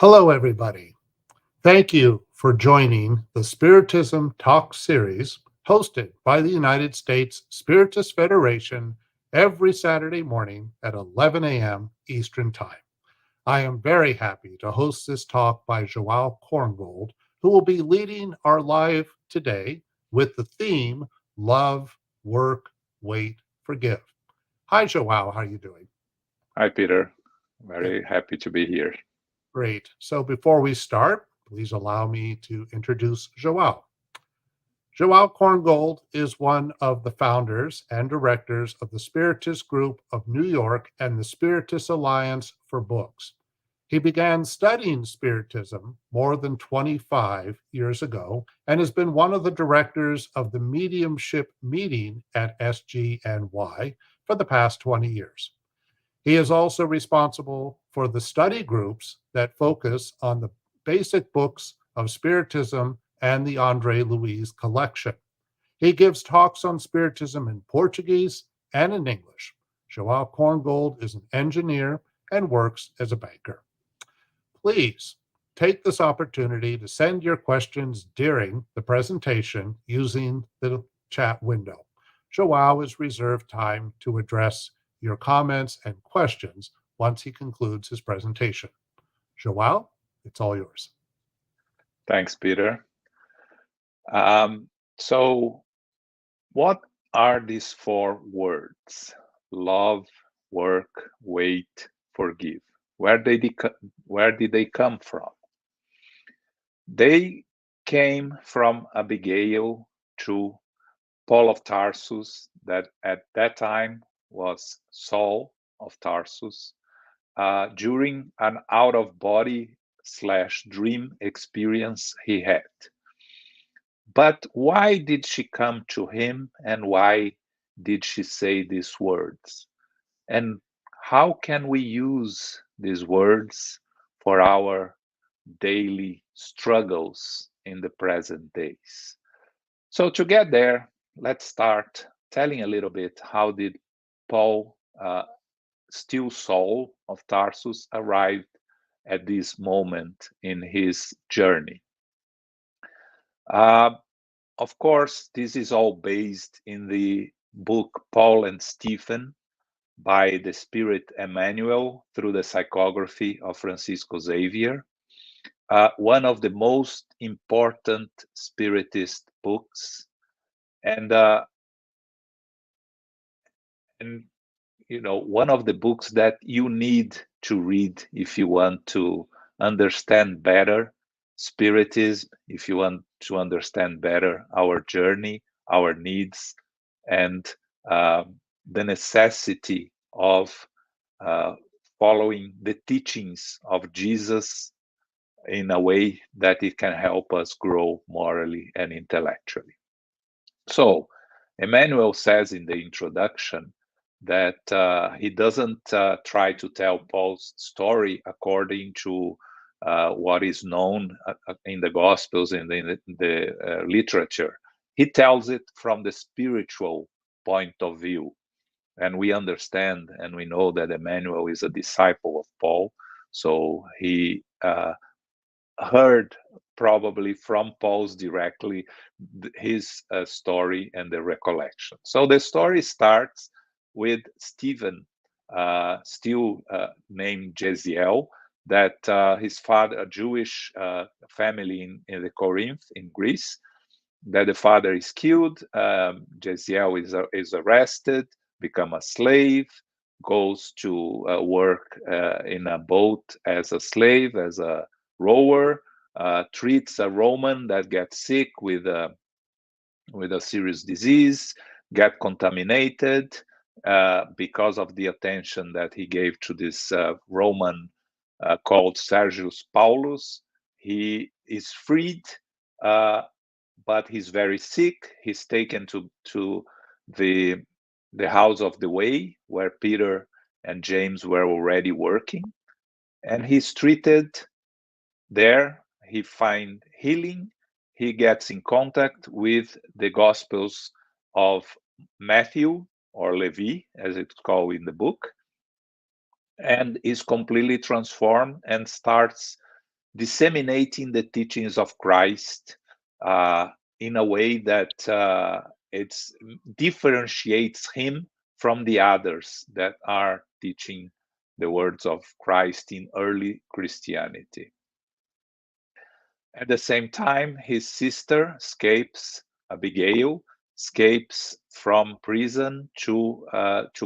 Hello, everybody. Thank you for joining the Spiritism Talk series hosted by the United States Spiritist Federation every Saturday morning at 11 a.m. Eastern Time. I am very happy to host this talk by Joao Korngold, who will be leading our live today with the theme Love, Work, Wait, Forgive. Hi, Joao. How are you doing? Hi, Peter. Good. Very happy to be here. Great. So before we start, please allow me to introduce Joao. Joao Korngold is one of the founders and directors of the Spiritist Group of New York and the Spiritist Alliance for Books. He began studying Spiritism more than 25 years ago and has been one of the directors of the mediumship meeting at SGNY for the past 20 years. He is also responsible for the study groups that focus on the basic books of Spiritism and the Andre Luiz Collection. He gives talks on Spiritism in Portuguese and in English. Joao Korngold is an engineer and works as a banker. Please take this opportunity to send your questions during the presentation using the chat window. Joao has reserved time to address your comments and questions once he concludes his presentation. Joao, it's all yours. Thanks, Peter. Um, so, what are these four words? Love, work, wait, forgive. Where did they come from? They came from Abigail to Paul of Tarsus, that at that time was Saul of Tarsus, during an out of body slash dream experience he had. But why did she come to him and why did she say these words? And how can we use these words for our daily struggles in the present days? So to get there, let's start telling a little bit how did Paul, still Saul of Tarsus, arrive at this moment in his journey. Uh, of course, this is all based in the book Paul and Stephen by the Spirit Emmanuel through the psychography of Francisco Xavier, one of the most important Spiritist books, and uh, and one of the books that you need to read if you want to understand better Spiritism, if you want to understand better our journey, our needs, and uh, the necessity of uh, following the teachings of Jesus in a way that it can help us grow morally and intellectually. So, Emmanuel says in the introduction that he doesn't try to tell Paul's story according to what is known in the Gospels and in the literature. He tells it from the spiritual point of view. And we understand and we know that Emmanuel is a disciple of Paul. So he heard probably from Paul's directly his story and the recollection. So the story starts with Stephen, still named Jeziel, that his father, a Jewish family in the Corinth in Greece, that the father is killed. Jeziel is arrested, become a slave, goes to work in a boat as a slave, as a rower, treats a Roman that gets sick with a serious disease, get contaminated because of the attention that he gave to this Roman called Sergius Paulus. He is freed, uh, but he's very sick. He's taken to the the house of the way where Peter and James were already working, and he's treated there. He finds healing. He gets in contact with the Gospels of Matthew, or Levi, as it's called in the book, and is completely transformed and starts disseminating the teachings of Christ in a way that it differentiates him from the others that are teaching the words of Christ in early Christianity. At the same time, his sister Abigail escapes from prison to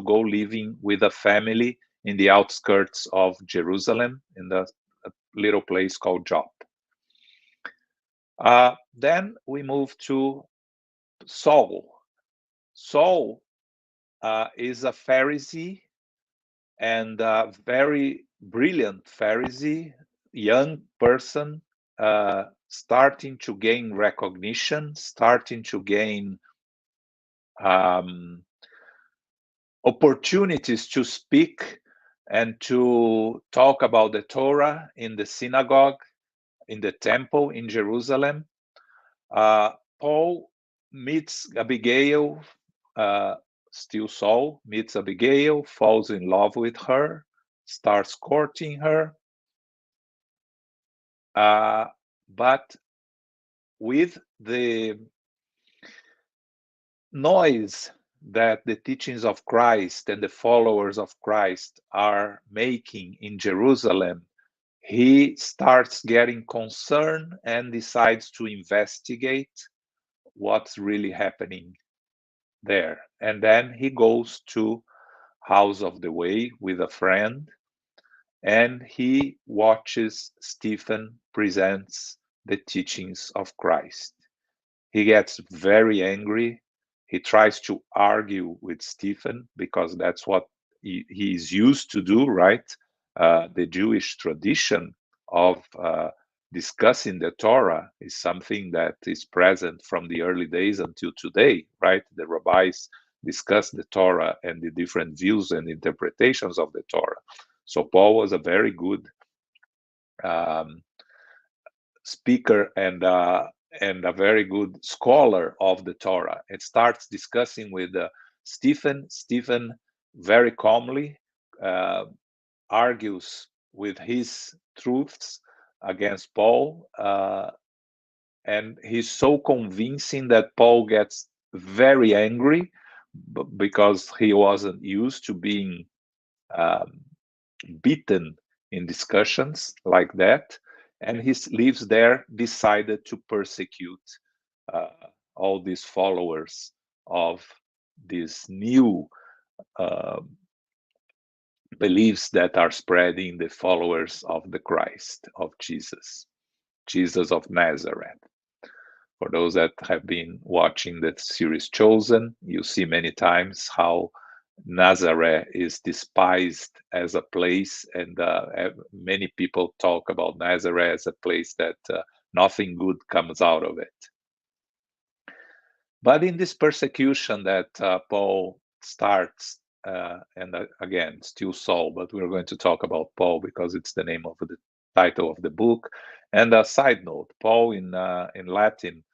go living with a family in the outskirts of Jerusalem, in the little place called Jopp. Then we move to Saul. Saul is a Pharisee, and a very brilliant Pharisee, young person, starting to gain recognition, starting to gain opportunities to speak and to talk about the Torah in the synagogue, in the temple in Jerusalem. Paul meets Abigail, still Saul meets Abigail, falls in love with her, starts courting her. But with the noise that the teachings of Christ and the followers of Christ are making in Jerusalem, he starts getting concerned and decides to investigate what's really happening there. And then he goes to House of the Way with a friend, and he watches Stephen presents the teachings of Christ. He gets very angry. He tries to argue with Stephen because that's what he is used to do, right? The Jewish tradition of discussing the Torah is something that is present from the early days until today, right? The rabbis discuss the Torah and the different views and interpretations of the Torah. So Paul was a very good speaker and a very good scholar of the Torah. It starts discussing with Stephen. Stephen very calmly argues with his truths against Paul, and he's so convincing that Paul gets very angry because he wasn't used to being beaten in discussions like that, and he lives there, decided to persecute all these followers of these new beliefs that are spreading, the followers of the Christ, of Jesus of Nazareth. For those that have been watching the series Chosen, you see many times how Nazareth is despised as a place, and many people talk about Nazareth as a place that nothing good comes out of it. But in this persecution that Paul starts, and again, still Saul, but we're going to talk about Paul because it's the name of the title of the book. And a side note, Paul in Latin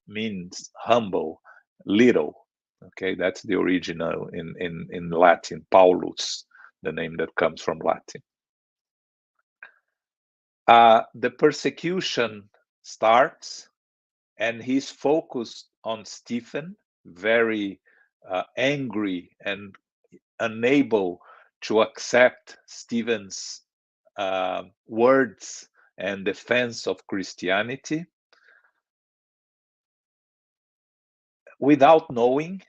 means humble, little. Okay, that's the original in Latin, Paulus, the name that comes from Latin. The persecution starts, and he's focused on Stephen, very angry and unable to accept Stephen's words and defense of Christianity, without knowing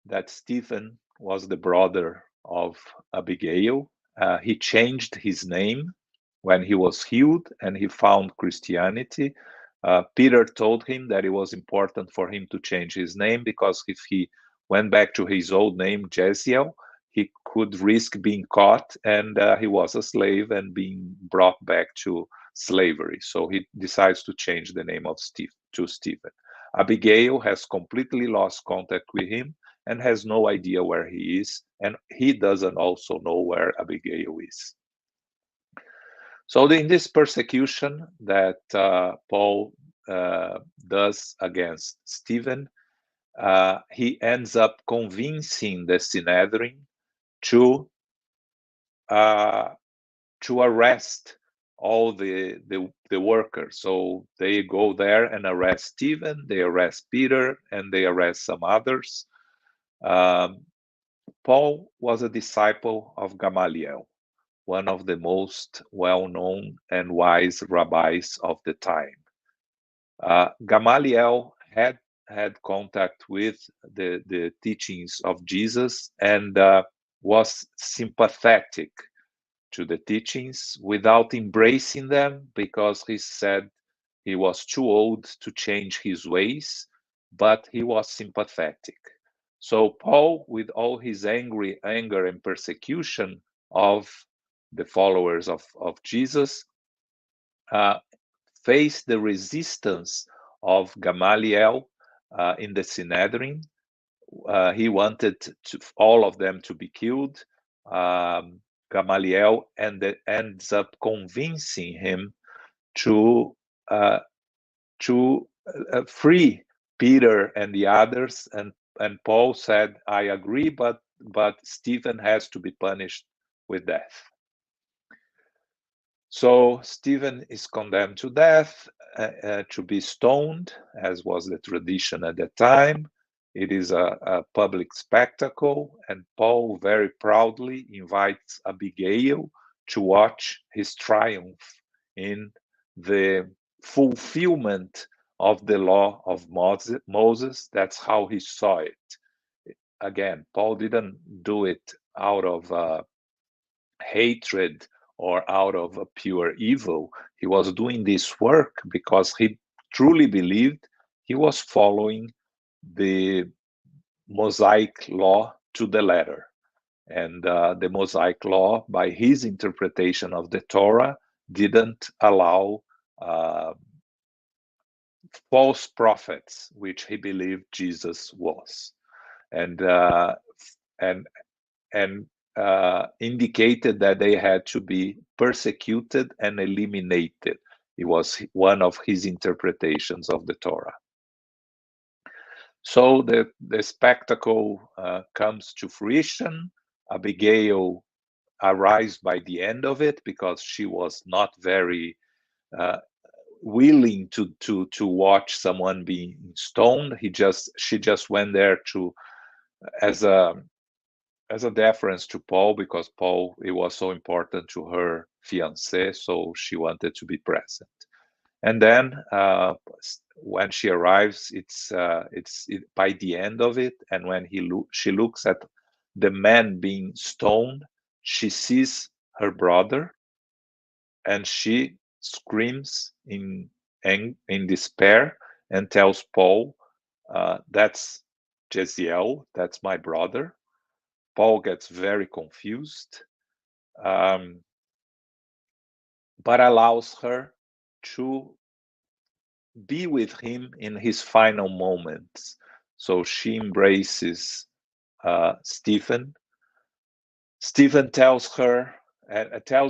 that Stephen was the brother of Abigail. He changed his name when he was healed and he found Christianity. Peter told him that it was important for him to change his name because if he went back to his old name, Jeziel, he could risk being caught, and he was a slave and being brought back to slavery. So he decides to change the name of Stephen. Abigail has completely lost contact with him and has no idea where he is, and he doesn't also know where Abigail is. So in this persecution that Paul does against Stephen, he ends up convincing the Sanhedrin to arrest all the workers. So they go there and arrest Stephen, they arrest Peter, and they arrest some others. Paul was a disciple of Gamaliel, one of the most well-known and wise rabbis of the time. Gamaliel had contact with the teachings of Jesus and was sympathetic to the teachings without embracing them, because he said he was too old to change his ways, but he was sympathetic. So Paul, with all his anger and persecution of the followers of Jesus, faced the resistance of Gamaliel in the Sanhedrin. He wanted all of them to be killed. Gamaliel ends up convincing him to free Peter and the others, and Paul said, "I agree, but Stephen has to be punished with death." So Stephen is condemned to death, to be stoned, as was the tradition at that time. It is a public spectacle, and Paul very proudly invites Abigail to watch his triumph in the fulfillment of the law of Moses. That's how he saw it. Again, Paul didn't do it out of hatred or out of a pure evil. He was doing this work because he truly believed he was following the Mosaic law to the letter. And the Mosaic law, by his interpretation of the Torah, didn't allow false prophets, which he believed Jesus was, and indicated that they had to be persecuted and eliminated. It was one of his interpretations of the Torah. So the spectacle comes to fruition. Abigail arrives by the end of it because she was not very willing to watch someone being stoned. She just went there as a deference to Paul, because Paul, it was so important to her fiancé, so she wanted to be present. And then when she arrives, it's by the end of it, and when she looks at the man being stoned, she sees her brother, and she screams in despair and tells Paul, "That's Jeziel, that's my brother." Paul gets very confused, but allows her to be with him in his final moments. So she embraces Stephen. Stephen tells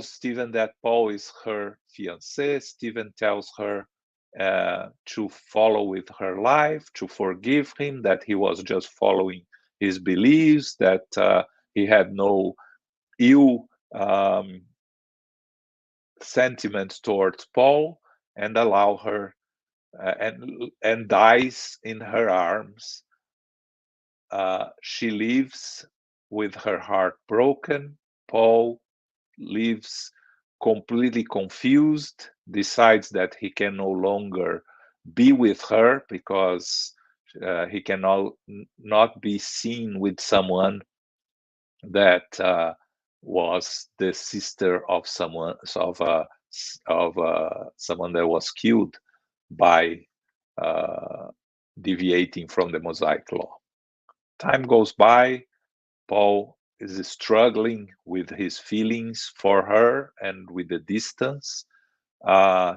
Stephen that Paul is her fiancé. Stephen tells her to follow with her life, to forgive him, that he was just following his beliefs, that he had no ill sentiments towards Paul, and allow her and dies in her arms. She leaves with her heart broken. Paul leaves completely confused, decides that he can no longer be with her because he cannot not be seen with someone that was the sister of someone someone that was killed by deviating from the Mosaic law. Time goes by. Paul is struggling with his feelings for her and with the distance.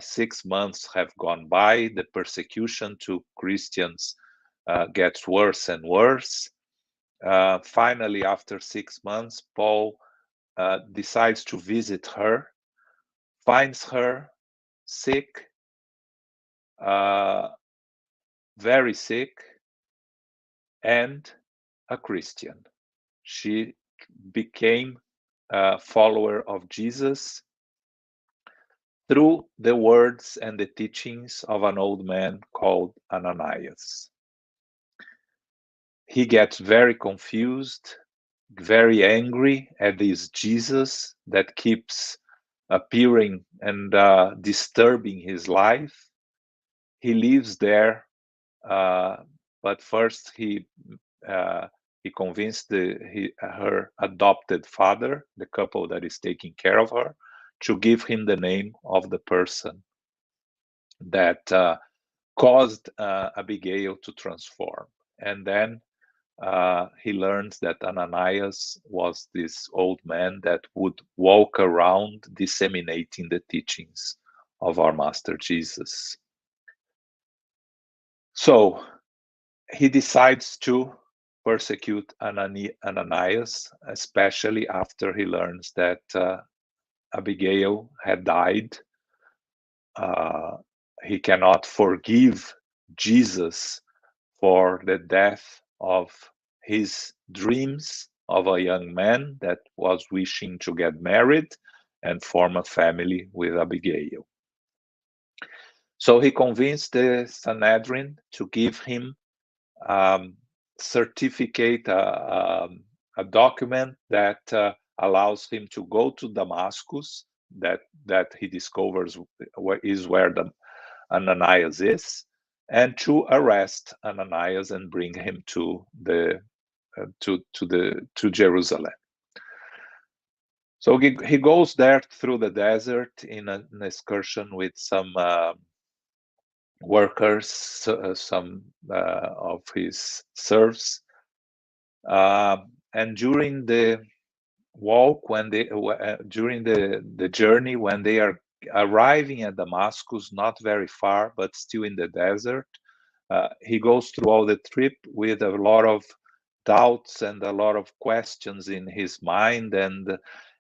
6 months have gone by. The persecution to Christians gets worse and worse. Finally, after 6 months, Paul decides to visit her, finds her sick, very sick, and a Christian. She became a follower of Jesus, through the words and the teachings of an old man called Ananias. He gets very confused, very angry at this Jesus that keeps appearing and disturbing his life. He lives there, but first he convinced her adopted father, the couple that is taking care of her, to give him the name of the person that caused Abigail to transform. And then he learns that Ananias was this old man that would walk around disseminating the teachings of our Master Jesus. So he decides to persecute Ananias, especially after he learns that Abigail had died. He cannot forgive Jesus for the death of his dreams of a young man that was wishing to get married and form a family with Abigail. So he convinced the Sanhedrin to give him certificate, a document that allows him to go to Damascus, that he discovers is where Ananias is, and to arrest Ananias and bring him to Jerusalem. So he goes there through the desert in an excursion with some workers, some of his serfs, and during the walk, during the journey, when they are arriving at Damascus, not very far, but still in the desert, he goes through all the trip with a lot of doubts and a lot of questions in his mind, and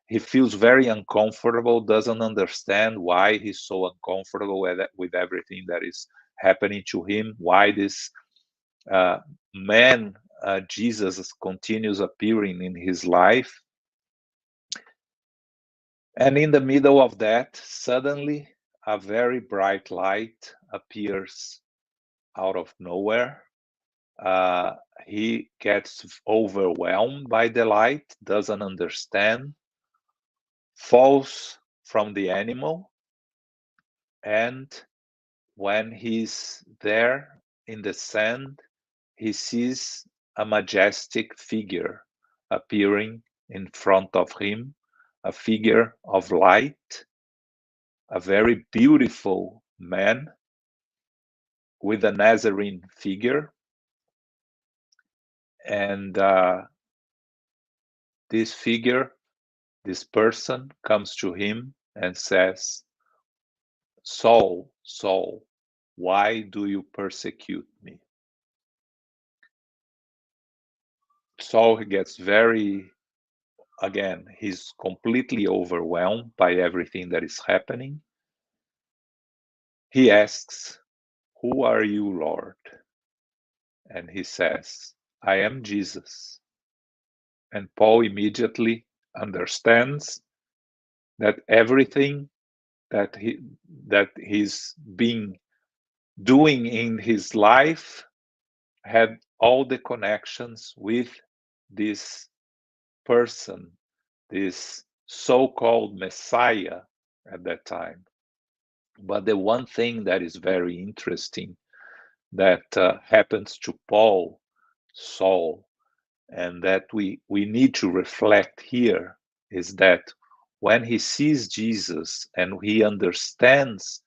he feels very uncomfortable, doesn't understand why he's so uncomfortable with everything that is happening to him, why this man, Jesus, continues appearing in his life. And in the middle of that, suddenly a very bright light appears out of nowhere. He gets overwhelmed by the light, doesn't understand, falls from the animal, and when he's there in the sand, he sees a majestic figure appearing in front of him, a figure of light, a very beautiful man with a Nazarene figure. And this figure, this person, comes to him and says, "Saul, Saul, why do you persecute me?" Saul gets he's completely overwhelmed by everything that is happening. He asks, "Who are you, Lord?" And he says, "I am Jesus." And Paul immediately understands that everything that he's been doing in his life had all the connections with this person, this so-called Messiah at that time. But the one thing that is very interesting that happens to Saul, and that we need to reflect here is that when he sees Jesus and he understands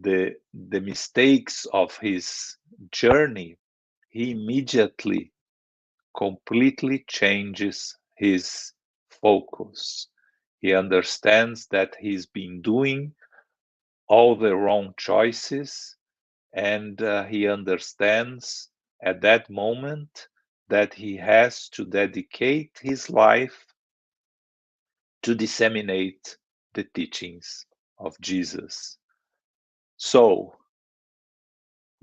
the mistakes of his journey, he immediately completely changes his focus. He understands that he's been doing all the wrong choices, and he understands at that moment that he has to dedicate his life to disseminate the teachings of Jesus. So,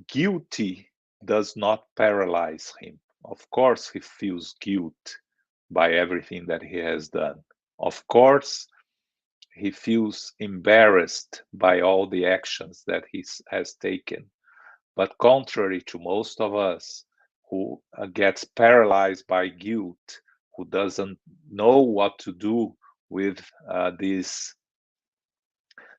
guilty does not paralyze him. Of course, he feels guilt by everything that he has done. Of course, he feels embarrassed by all the actions that he has taken. But contrary to most of us who gets paralyzed by guilt, who doesn't know what to do with these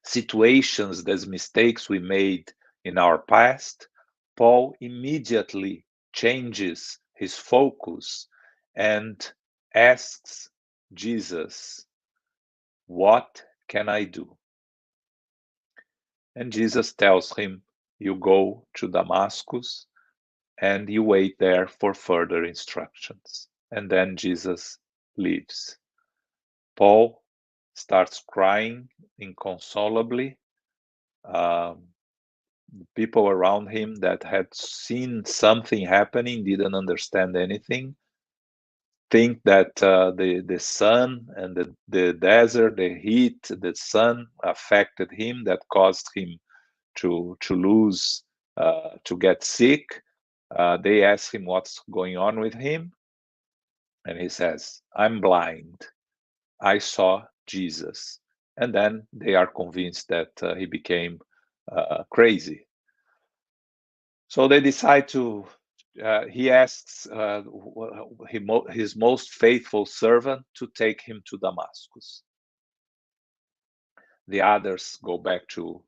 situations, these mistakes we made in our past, Paul immediately changes his focus and asks Jesus, "What can I do?" And Jesus tells him, "You go to Damascus and you wait there for further instructions." And then Jesus leaves. Paul starts crying inconsolably. People around him that had seen something happening didn't understand anything, think that the sun and the desert, the heat, the sun affected him, that caused him to lose, to get sick. They ask him what's going on with him, and he says, "I'm blind. I saw Jesus." And then they are convinced that he became crazy. So they decide to, he asks his most faithful servant to take him to Damascus. The others go back to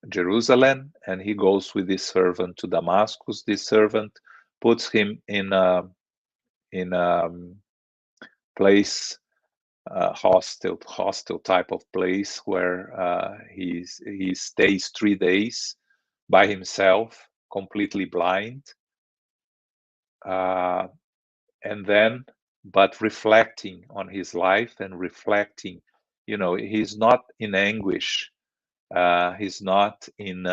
Jerusalem, and he goes with this servant to Damascus. This servant puts him in a place, hostile type of place, where he stays 3 days by himself, completely blind, and then, but reflecting on his life and reflecting, he's not in anguish, he's not in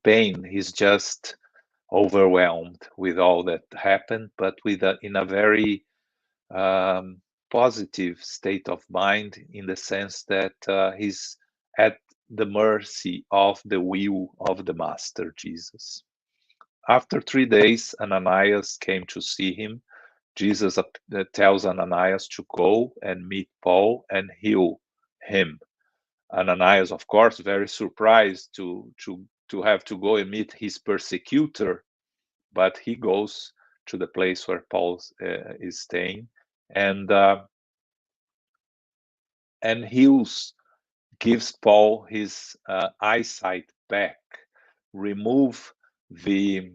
pain. He's just overwhelmed with all that happened, but in a very positive state of mind, in the sense that he's at the mercy of the will of the Master Jesus. After 3 days, Ananias came to see him. Jesus tells Ananias to go and meet Paul and heal him. Ananias, of course, very surprised to have to go and meet his persecutor, but he goes to the place where Paul is staying, and heals, gives Paul his eyesight back, remove the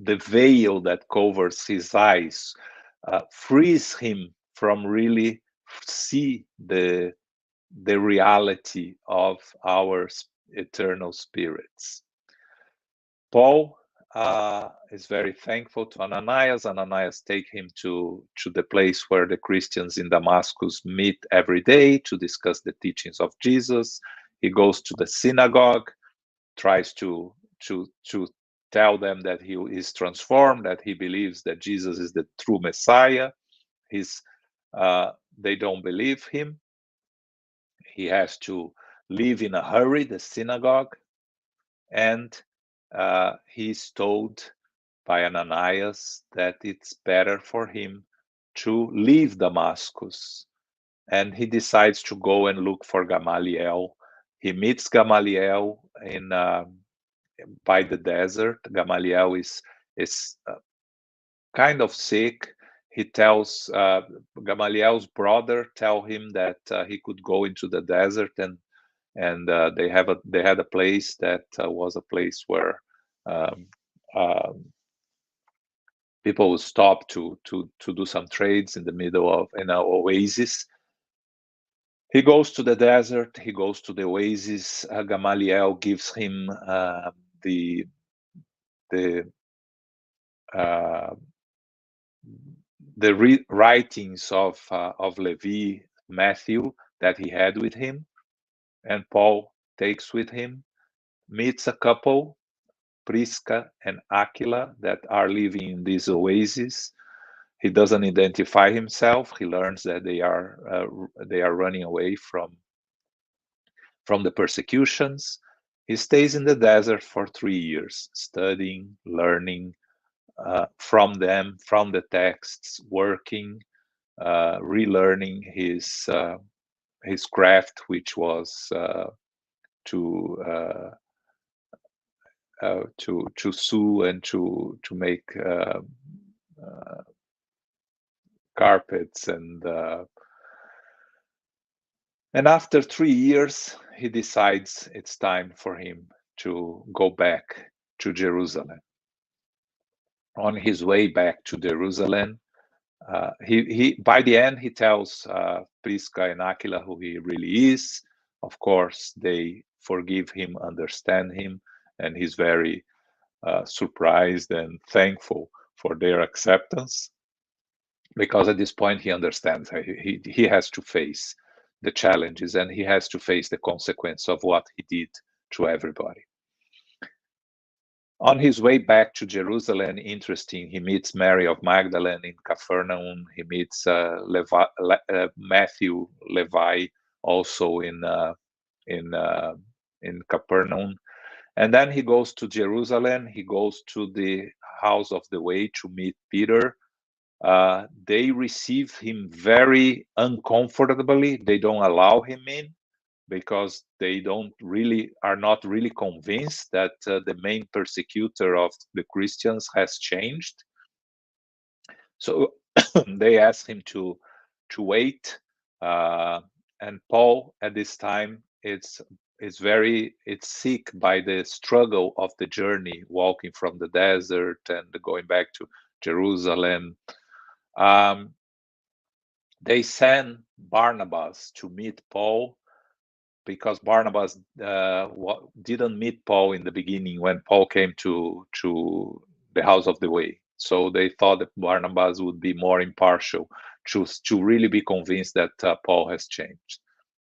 veil that covers his eyes, frees him from really see the reality of our eternal spirits. Paul is very thankful to Ananias. Ananias take him to the place where the Christians in Damascus meet every day to discuss the teachings of Jesus. He goes to the synagogue, tries to tell them that he is transformed, that he believes that Jesus is the true Messiah. They don't believe him. He has to leave in a hurry the synagogue, and he's told by Ananias that it's better for him to leave Damascus, and he decides to go and look for Gamaliel. He meets Gamaliel by the desert. Gamaliel is kind of sick. He tells Gamaliel's brother tell him that he could go into the desert, and they had a place that was a place where people would stop to do some trades in the middle of an oasis. He goes to the desert. He goes to the oasis. Gamaliel gives him the writings of Levi, Matthew, that he had with him, and Paul takes with him, meets a couple, Prisca and Aquila, that are living in this oasis. He doesn't identify himself. He learns that they are running away from the persecutions. He stays in the desert for 3 years, studying, learning, from them, from the texts, working, relearning his craft, which was to sew and to make carpets, and after 3 years he decides it's time for him to go back to Jerusalem. On his way back to Jerusalem, he by the end he tells Prisca and Aquila who he really is. Of course, they forgive him, understand him, and he's very surprised and thankful for their acceptance, because at this point he understands he has to face the challenges, and he has to face the consequence of what he did to everybody. On his way back to Jerusalem, interesting, he meets Mary of Magdalene in Capernaum. He meets Matthew Levi also in Capernaum. And then he goes to Jerusalem. He goes to the house of the way to meet Peter. They receive him very uncomfortably. They don't allow him in, because they are not really convinced that the main persecutor of the Christians has changed. So they ask him to wait. And Paul at this time it's sick by the struggle of the journey, walking from the desert and going back to Jerusalem. They send Barnabas to meet Paul, because Barnabas didn't meet Paul in the beginning when Paul came to the house of the way. So they thought that Barnabas would be more impartial, to really be convinced that Paul has changed.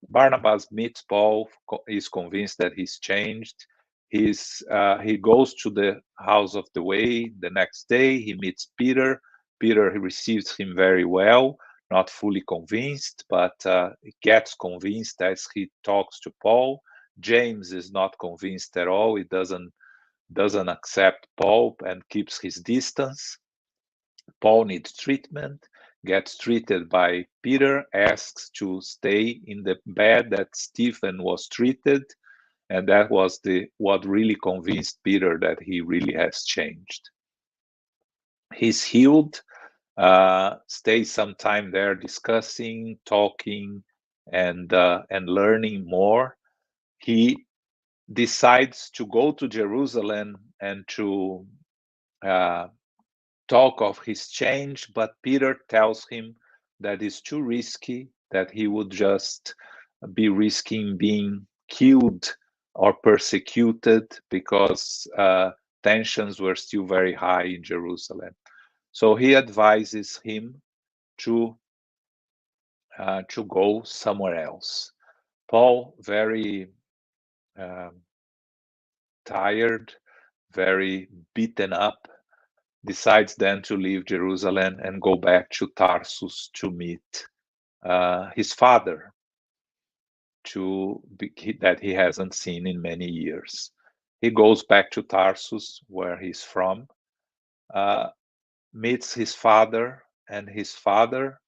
Barnabas meets Paul, is convinced that he's changed. He goes to the house of the way. The next day he meets Peter. Peter receives him very well, not fully convinced, but gets convinced as he talks to Paul. James is not convinced at all. He doesn't accept Paul and keeps his distance. Paul needs treatment, gets treated by Peter, asks to stay in the bed that Stephen was treated, and that was what really convinced Peter that he really has changed. He's healed. Stays some time there discussing, talking, and learning more. He decides to go to Jerusalem and to talk of his change, but Peter tells him that it's too risky, that he would just be risking being killed or persecuted, because tensions were still very high in Jerusalem. So he advises him to go somewhere else. Paul, very tired, very beaten up, decides then to leave Jerusalem and go back to Tarsus to meet his father, that he hasn't seen in many years. He goes back to Tarsus, where he's from, meets his father, and his father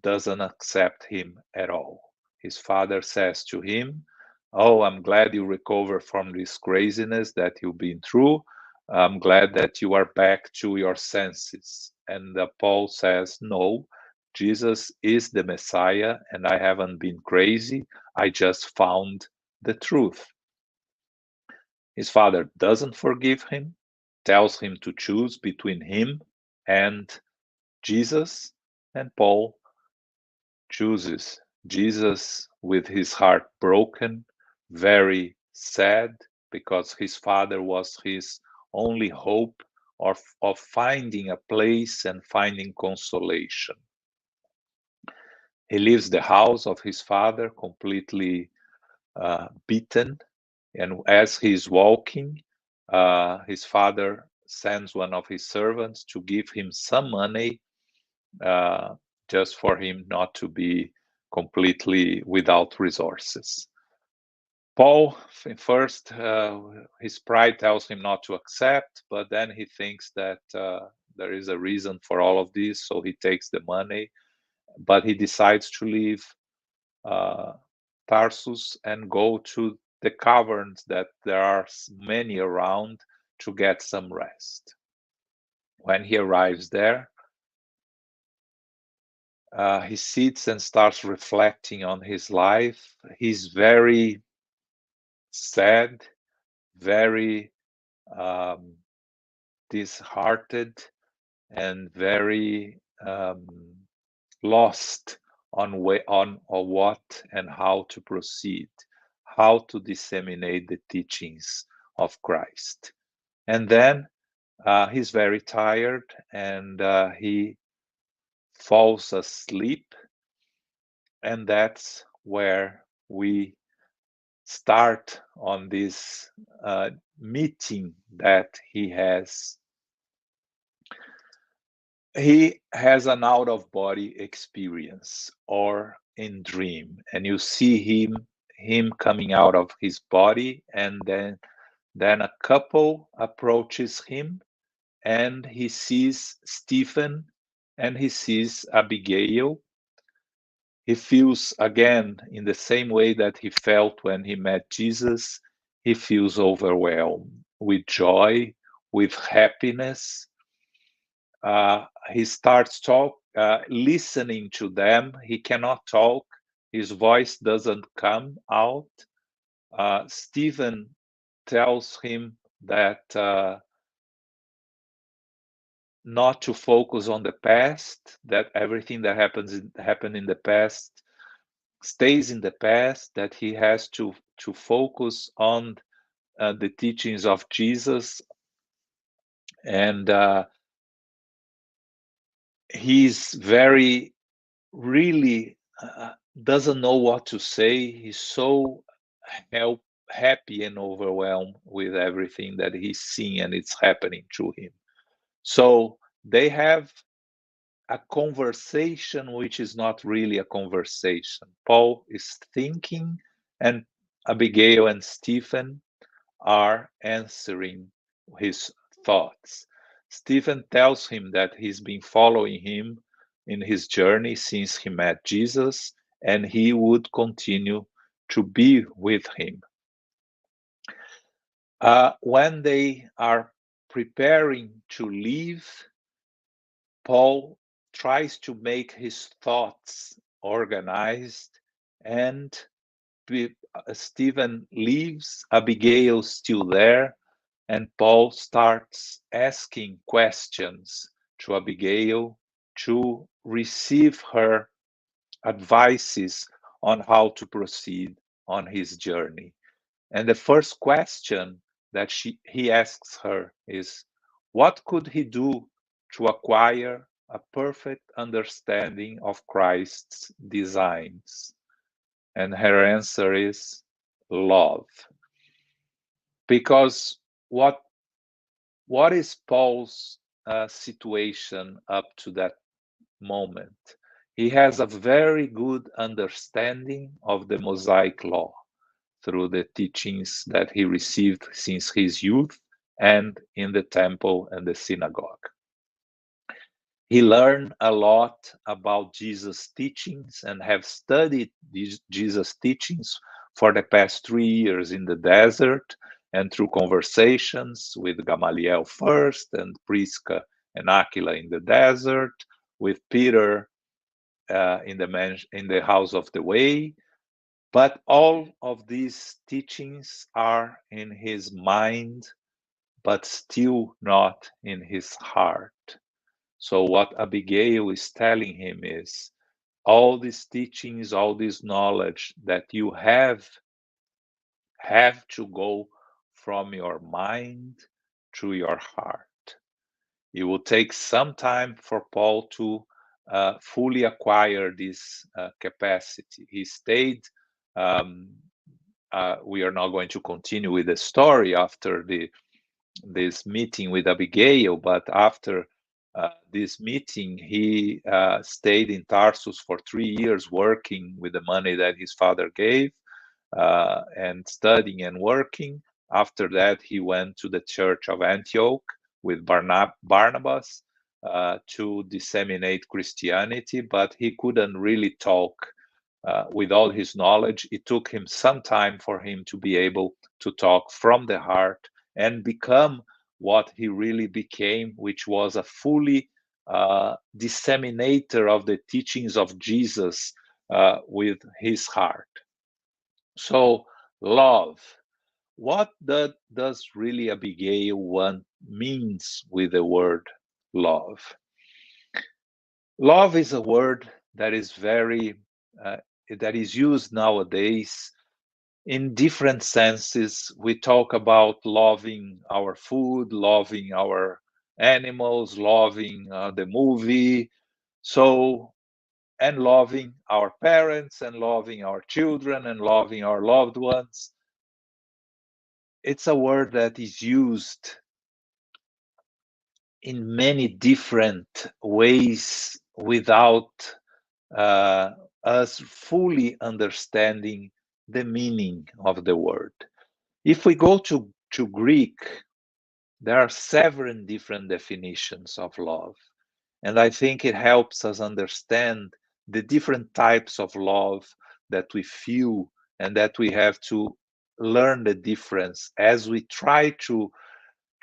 doesn't accept him at all. His father says to him, "Oh, I'm glad you recovered from this craziness that you've been through. I'm glad that you are back to your senses." And Paul says, "No, Jesus is the Messiah, and I haven't been crazy. I just found the truth." His father doesn't forgive him, tells him to choose between him and Jesus, and Paul chooses Jesus with his heart broken, very sad, because his father was his only hope of finding a place and finding consolation. He leaves the house of his father completely beaten, and as he's walking, his father sends one of his servants to give him some money, just for him not to be completely without resources. Paul, first, his pride tells him not to accept, but then he thinks that there is a reason for all of this, so he takes the money, but he decides to leave Tarsus and go to the caverns that there are many around to get some rest. When he arrives there, he sits and starts reflecting on his life. He's very sad, very disheartened, and very lost on what and how to proceed, how to disseminate the teachings of Christ. And then he's very tired, and he falls asleep, and that's where we start on this meeting that he has. He has an out-of-body experience or in dream, and you see him coming out of his body, and then a couple approaches him, and he sees Stephen and he sees Abigail. He feels again in the same way that he felt when he met Jesus. He feels overwhelmed with joy, with happiness. He starts listening to them. He cannot talk. His voice doesn't come out. Stephen tells him that not to focus on the past, that everything that happened in the past stays in the past, that he has to focus on the teachings of Jesus. And he's very, really doesn't know what to say. He's so happy and overwhelmed with everything that he's seeing and it's happening to him. So they have a conversation which is not really a conversation. Paul is thinking, and Abigail and Stephen are answering his thoughts. Stephen tells him that he's been following him in his journey since he met Jesus, and he would continue to be with him. When they are preparing to leave, Paul tries to make his thoughts organized, and Stephen leaves, Abigail's still there, and Paul starts asking questions to Abigail to receive her advices on how to proceed on his journey. And the first question that he asks her is, what could he do to acquire a perfect understanding of Christ's designs? And her answer is love. Because what is Paul's situation up to that moment? He has a very good understanding of the Mosaic law through the teachings that he received since his youth and in the temple and the synagogue. He learned a lot about Jesus' teachings and have studied these Jesus' teachings for the past 3 years in the desert and through conversations with Gamaliel first and Prisca and Aquila in the desert, with Peter in the house of the way. But all of these teachings are in his mind, but still not in his heart. So what Abigail is telling him is, all these teachings, all this knowledge that you have to go from your mind to your heart. It will take some time for Paul to fully acquire this capacity. He stayed. We are not going to continue with the story after this meeting with Abigail, but after this meeting, he stayed in Tarsus for 3 years working with the money that his father gave. and studying and working. After that, he went to the Church of Antioch with Barnabas to disseminate Christianity, but he couldn't really talk with all his knowledge. It took him some time for him to be able to talk from the heart and become what he really became, which was a fully disseminator of the teachings of Jesus with his heart. So, love. What does really Abigail one means with the word love? Love is a word that is very that is used nowadays in different senses. We talk about loving our food, loving our animals, loving the movie, so and loving our parents and loving our children and loving our loved ones. It's a word that is used in many different ways without us fully understanding the meaning of the word. If we go to Greek, there are several different definitions of love. And I think it helps us understand the different types of love that we feel and that we have to learn the difference as we try to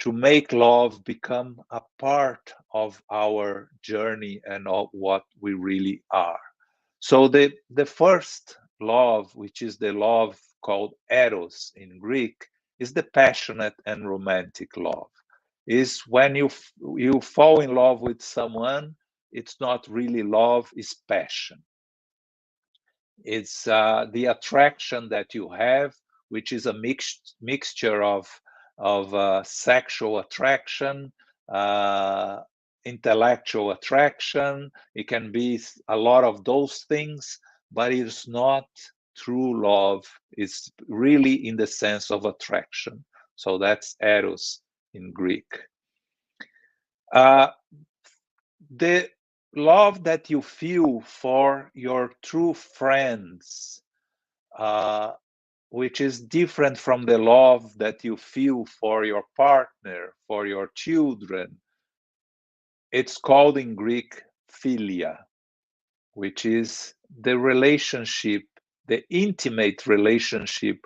make love become a part of our journey and of what we really are. So the first love, which is the love called eros in Greek, is the passionate and romantic love. Is when you fall in love with someone, it's not really love, it's passion. It's the attraction that you have, which is a mixture of sexual attraction, uh, intellectual attraction. It can be a lot of those things, but it's not true love. It's really in the sense of attraction. So that's eros in Greek. The love that you feel for your true friends, which is different from the love that you feel for your partner, for your children. It's called in Greek philia, which is the relationship, the intimate relationship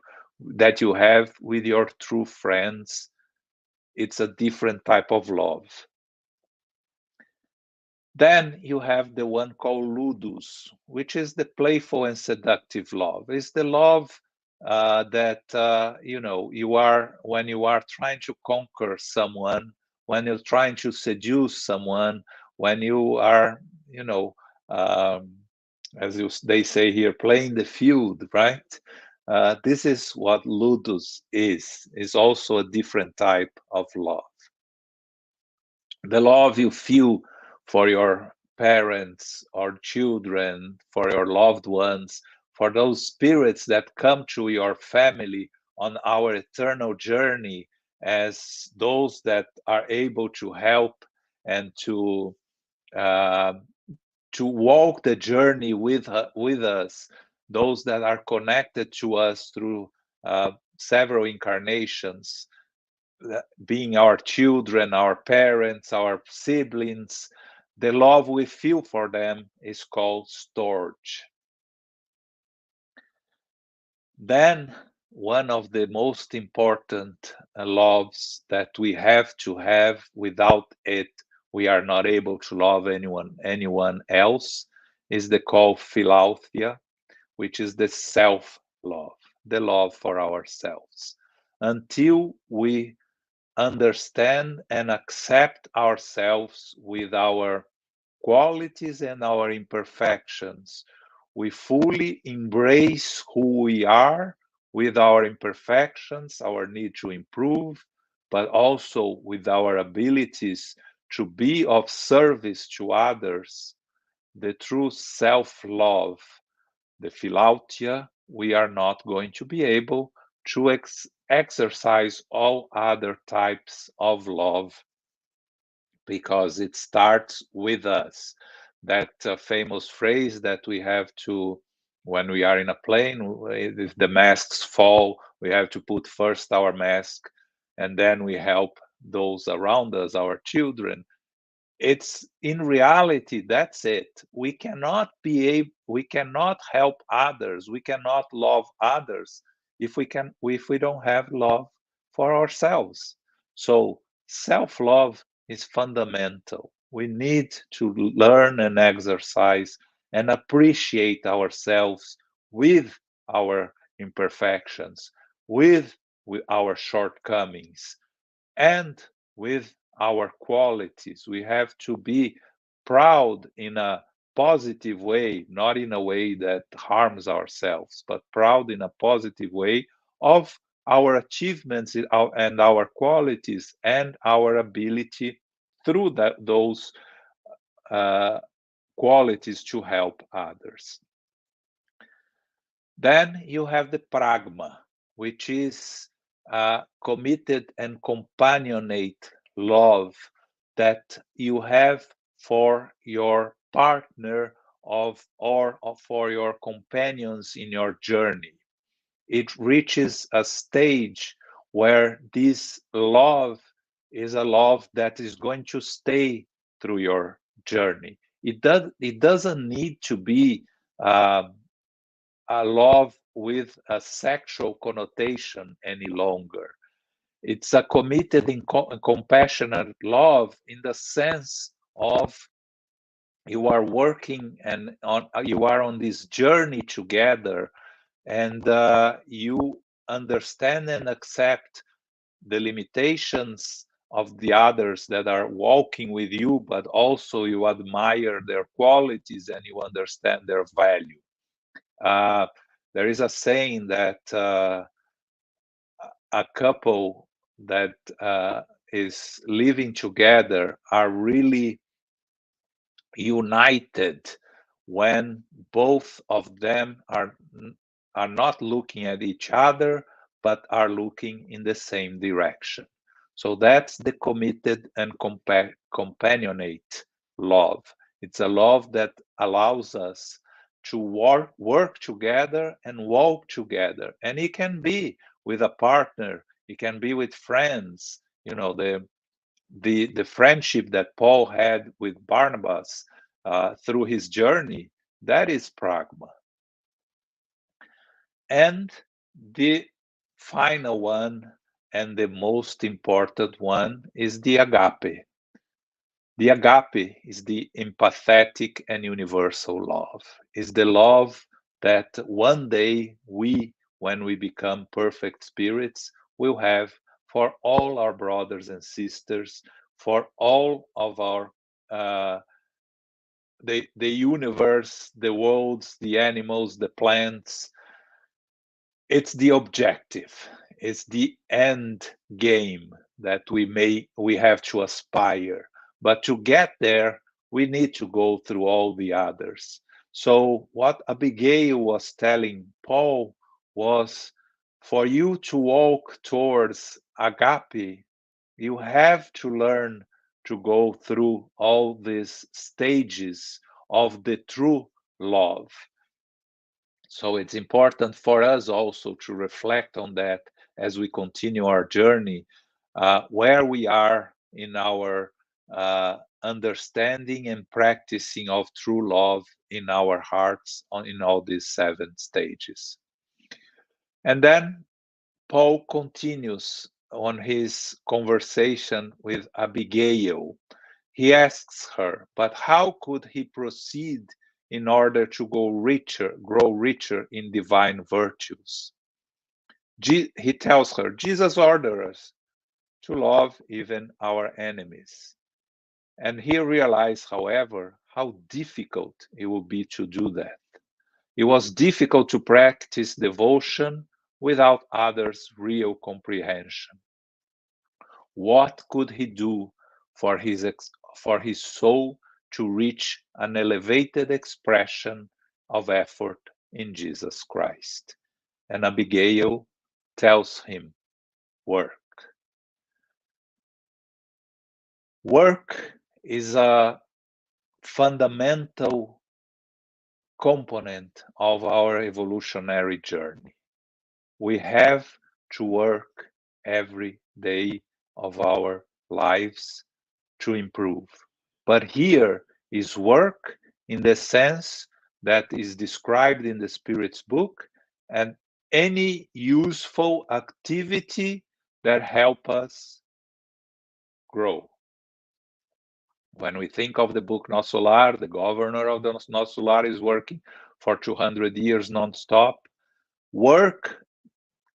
that you have with your true friends. It's a different type of love. Then you have the one called ludus, which is the playful and seductive love. It's the love that you are when you are trying to conquer someone, when you're trying to seduce someone, when you are, as they say here, playing the field, right? This is what ludus is. It's also a different type of love. The love you feel for your parents or children, for your loved ones, for those spirits that come to your family on our eternal journey as those that are able to help and to walk the journey with us, those that are connected to us through several incarnations, being our children, our parents, our siblings. The love we feel for them is called storge. Then, one of the most important loves that we have to have, without it, we are not able to love anyone else, is the called philauthia, which is the self-love, the love for ourselves. Until we understand and accept ourselves with our qualities and our imperfections. We fully embrace who we are with our imperfections, our need to improve, but also with our abilities to be of service to others. The true self-love, the philautia, we are not going to be able to exercise all other types of love because it starts with us. That famous phrase that we have to When we are in a plane, if the masks fall, we have to put first our mask, and then we help those around us, our children. It's in reality, that's it. We cannot help others, we cannot love others if we don't have love for ourselves. So self-love is fundamental. We need to learn and exercise and appreciate ourselves with our imperfections, with our shortcomings, and with our qualities. We have to be proud in a positive way, not in a way that harms ourselves, but proud in a positive way of our achievements and our qualities and our ability through those uh, qualities to help others. Then you have the pragma, which is committed and companionate love that you have for your partner or for your companions in your journey. It reaches a stage where this love is a love that is going to stay through your journey. It doesn't need to be a love with a sexual connotation any longer. It's a committed and compassionate love in the sense of you are working and you are on this journey together, and you understand and accept the limitations of the others that are walking with you, but also you admire their qualities and you understand their value. Uh, there is a saying that a couple that is living together are really united when both of them are not looking at each other, but are looking in the same direction. So that's the committed and companionate love. It's a love that allows us to work together and walk together. And it can be with a partner, it can be with friends. You know, the friendship that Paul had with Barnabas through his journey, that is pragma. And the final one, and the most important one, is the agape. The agape is the empathetic and universal love. Is the love that one day we, when we become perfect spirits, will have for all our brothers and sisters, for all of our the universe, the worlds, the animals, the plants. It's the objective. It's the end game that we have to aspire. But to get there, we need to go through all the others. So what Abigail was telling Paul was, for you to walk towards agape, you have to learn to go through all these stages of the true love. So it's important for us also to reflect on that as we continue our journey, where we are in our understanding and practicing of true love in our hearts in all these 7 stages. And then Paul continues on his conversation with Abigail. He asks her, but how could he proceed in order to grow richer in divine virtues? He tells her, Jesus orders us to love even our enemies. And he realized, however, how difficult it would be to do that. It was difficult to practice devotion without others' real comprehension. What could he do for his soul to reach an elevated expression of effort in Jesus Christ? And Abigail tells him, work. Work is a fundamental component of our evolutionary journey. We have to work every day of our lives to improve. But here is work in the sense that is described in the Spirit's book, and any useful activity that help us grow. When we think of the book No Solar, the governor of the No Solar is working for 200 years non-stop. Work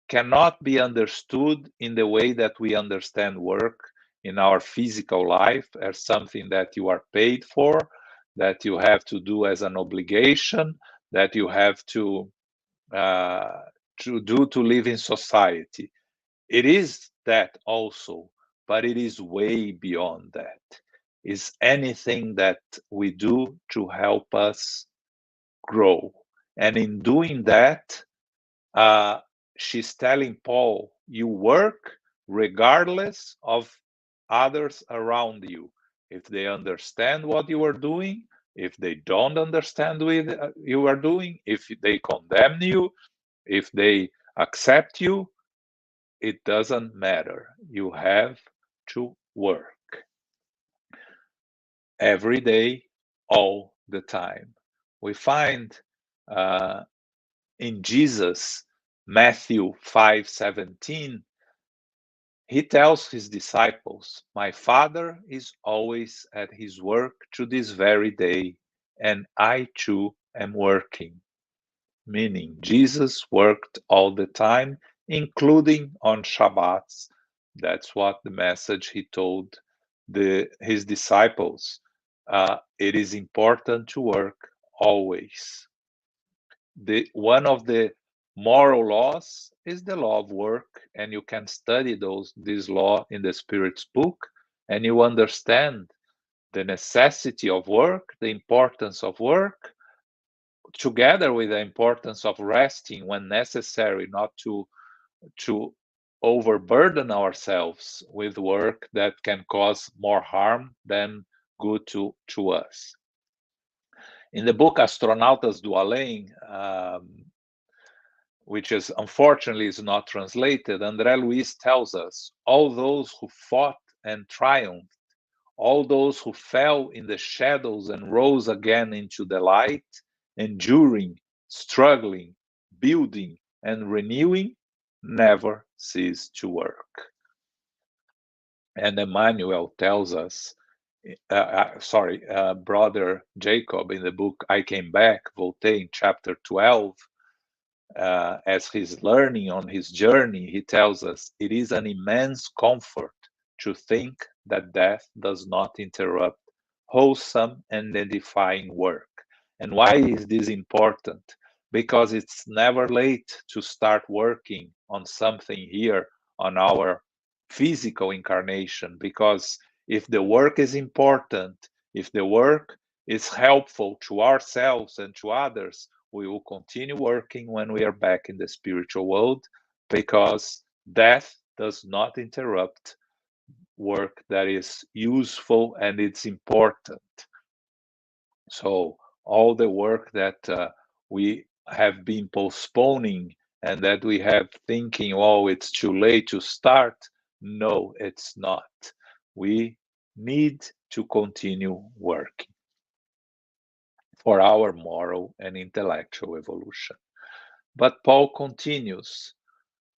cannot be understood in the way that we understand work in our physical life as something that you are paid for, that you have to do as an obligation, that you have to do to live in society. It is that also, but it is way beyond that. It's anything that we do to help us grow. And in doing that, she's telling Paul, you work regardless of others around you. If they understand what you are doing, if they don't understand what you are doing, if they condemn you, if they accept you, it doesn't matter. You have to work every day, all the time. We find in Jesus, Matthew 5:17, he tells his disciples, my Father is always at his work to this very day, and I too am working. Meaning, Jesus worked all the time, including on Shabbats. That's what the message he told his disciples. It is important to work always. One of the moral laws is the law of work, and you can study this law in the Spirit's book, and you understand the necessity of work, the importance of work, together with the importance of resting when necessary, not to overburden ourselves with work that can cause more harm than good to us. In the book Astronautas do Além, which is unfortunately is not translated, Andre Luiz tells us, all those who fought and triumphed, all those who fell in the shadows and rose again into the light, enduring, struggling, building, and renewing, never cease to work. And Emmanuel tells us, Brother Jacob in the book I Came Back, Voltaire, chapter 12, as he's learning on his journey, he tells us it is an immense comfort to think that death does not interrupt wholesome and edifying work. And why is this important? Because it's never late to start working on something here on our physical incarnation. Because if the work is important, if the work is helpful to ourselves and to others, we will continue working when we are back in the spiritual world, because death does not interrupt work that is useful and it's important. So all the work that we have been postponing and that we have thinking, oh, it's too late to start. No, it's not. We need to continue working for our moral and intellectual evolution. But Paul continues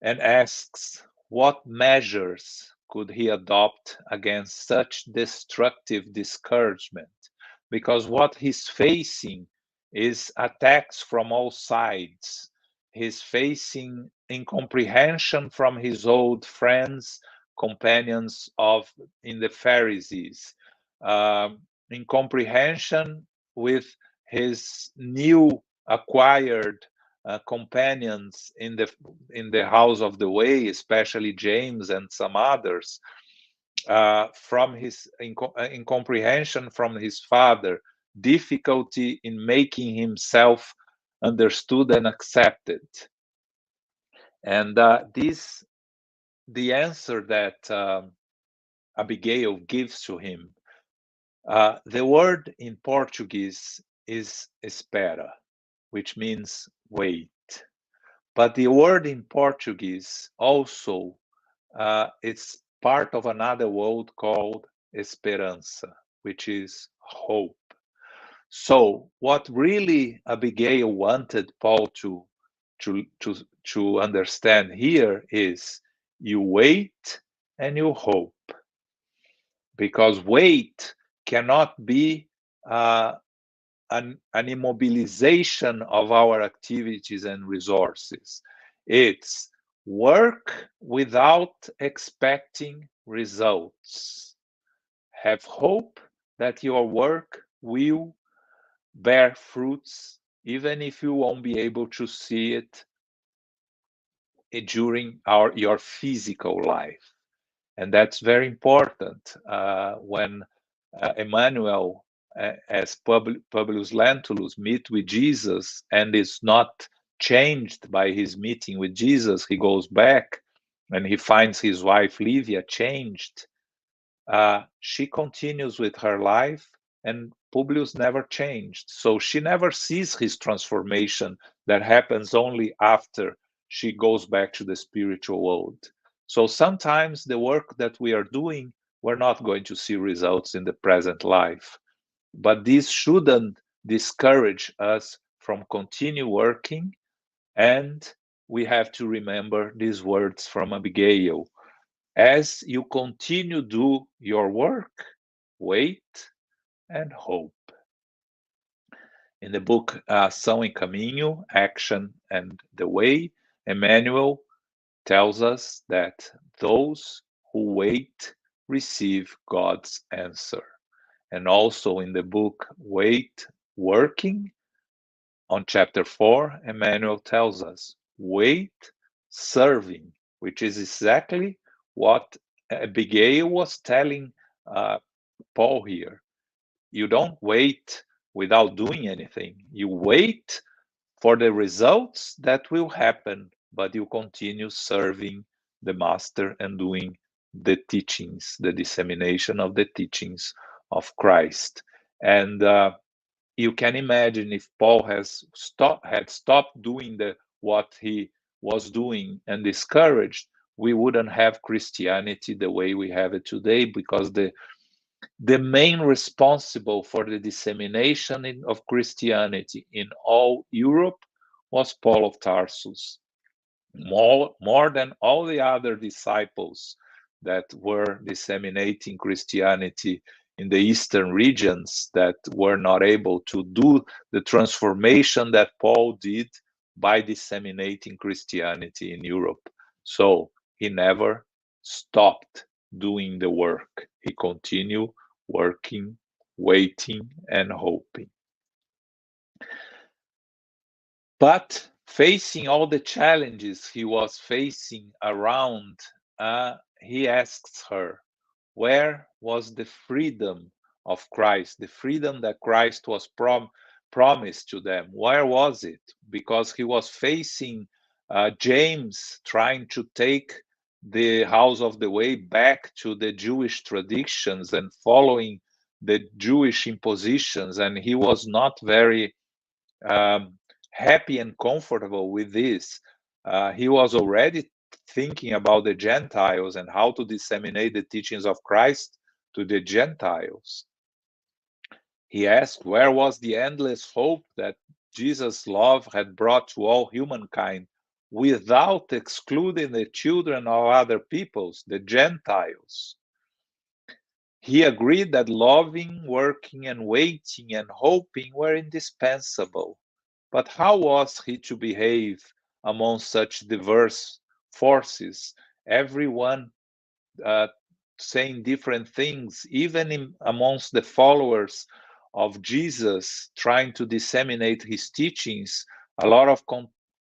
and asks, what measures could he adopt against such destructive discouragement? Because what he's facing is attacks from all sides. He's facing incomprehension from his old friends, companions in the Pharisees, incomprehension with his new acquired companions in the house of the way, especially James and some others, from his incomprehension from his father, difficulty in making himself understood and accepted. And the answer that Abigail gives to him, the word in Portuguese is espera. which means wait. But the word in Portuguese also it's part of another word called esperança, which is hope. So what really Abigail wanted Paul to understand here is you wait and you hope, because wait cannot be an immobilization of our activities and resources. It's work without expecting results. Have hope that your work will bear fruits, even if you won't be able to see it during your physical life. And that's very important when Emmanuel, as Publius Lentulus, meet with Jesus and is not changed by his meeting with Jesus. He goes back and he finds his wife Livia changed. She continues with her life, and Publius never changed. So she never sees his transformation that happens only after she goes back to the spiritual world. So sometimes the work that we are doing, we're not going to see results in the present life. But this shouldn't discourage us from continue working. And we have to remember these words from Abigail. As you continue do your work, wait and hope. In the book Ação e Caminho, Action and the Way, Emmanuel tells us that those who wait receive God's answer. And also in the book Wait, Working, on chapter 4, Emmanuel tells us, wait, serving, which is exactly what Abigail was telling Paul here. You don't wait without doing anything. You wait for the results that will happen, but you continue serving the Master and doing the teachings, the dissemination of the teachings of Christ. And you can imagine if Paul had stopped doing what he was doing and discouraged, we wouldn't have Christianity the way we have it today, because the main responsible for the dissemination of Christianity in all Europe was Paul of Tarsus. More than all the other disciples that were disseminating Christianity in the eastern regions, that were not able to do the transformation that Paul did by disseminating Christianity in Europe. So he never stopped doing the work. He continued working, waiting, and hoping. But facing all the challenges he was facing around, he asks her, where was the freedom of Christ, the freedom that Christ was promised to them? Where was it? Because he was facing James trying to take the house of the way back to the Jewish traditions and following the Jewish impositions, and he was not very happy and comfortable with this. He was already thinking about the Gentiles and how to disseminate the teachings of Christ to the Gentiles. He asked, where was the endless hope that Jesus' love had brought to all humankind, without excluding the children of other peoples, the Gentiles? He agreed that loving, working, and waiting and hoping were indispensable. But how was he to behave among such diverse forces, everyone saying different things, even amongst the followers of Jesus, trying to disseminate his teachings? A lot of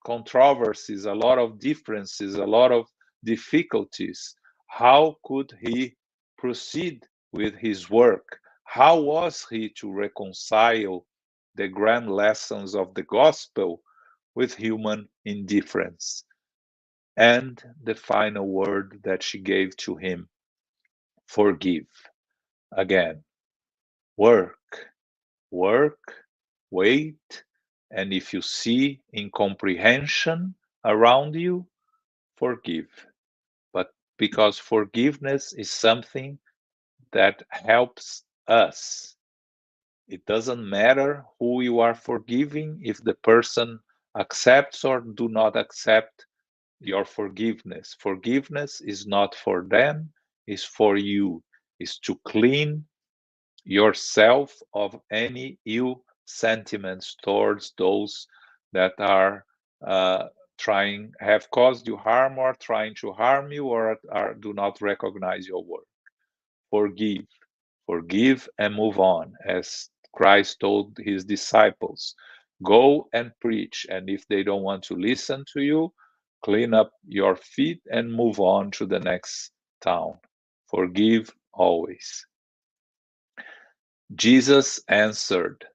controversies, a lot of differences, a lot of difficulties. How could he proceed with his work? How was he to reconcile the grand lessons of the gospel with human indifference? And the final word that she gave to him, forgive. Again, work, wait, And if you see incomprehension around you, forgive. But because forgiveness is something that helps us. It doesn't matter who you are forgiving, if the person accepts or do not accept your forgiveness. Forgiveness is not for them, it's for you. It's to clean yourself of any ill sentiments towards those that are have caused you harm or trying to harm you or do not recognize your work. Forgive. Forgive and move on, as Christ told his disciples. Go and preach, and if they don't want to listen to you, clean up your feet and move on to the next town. Forgive always. Jesus answered,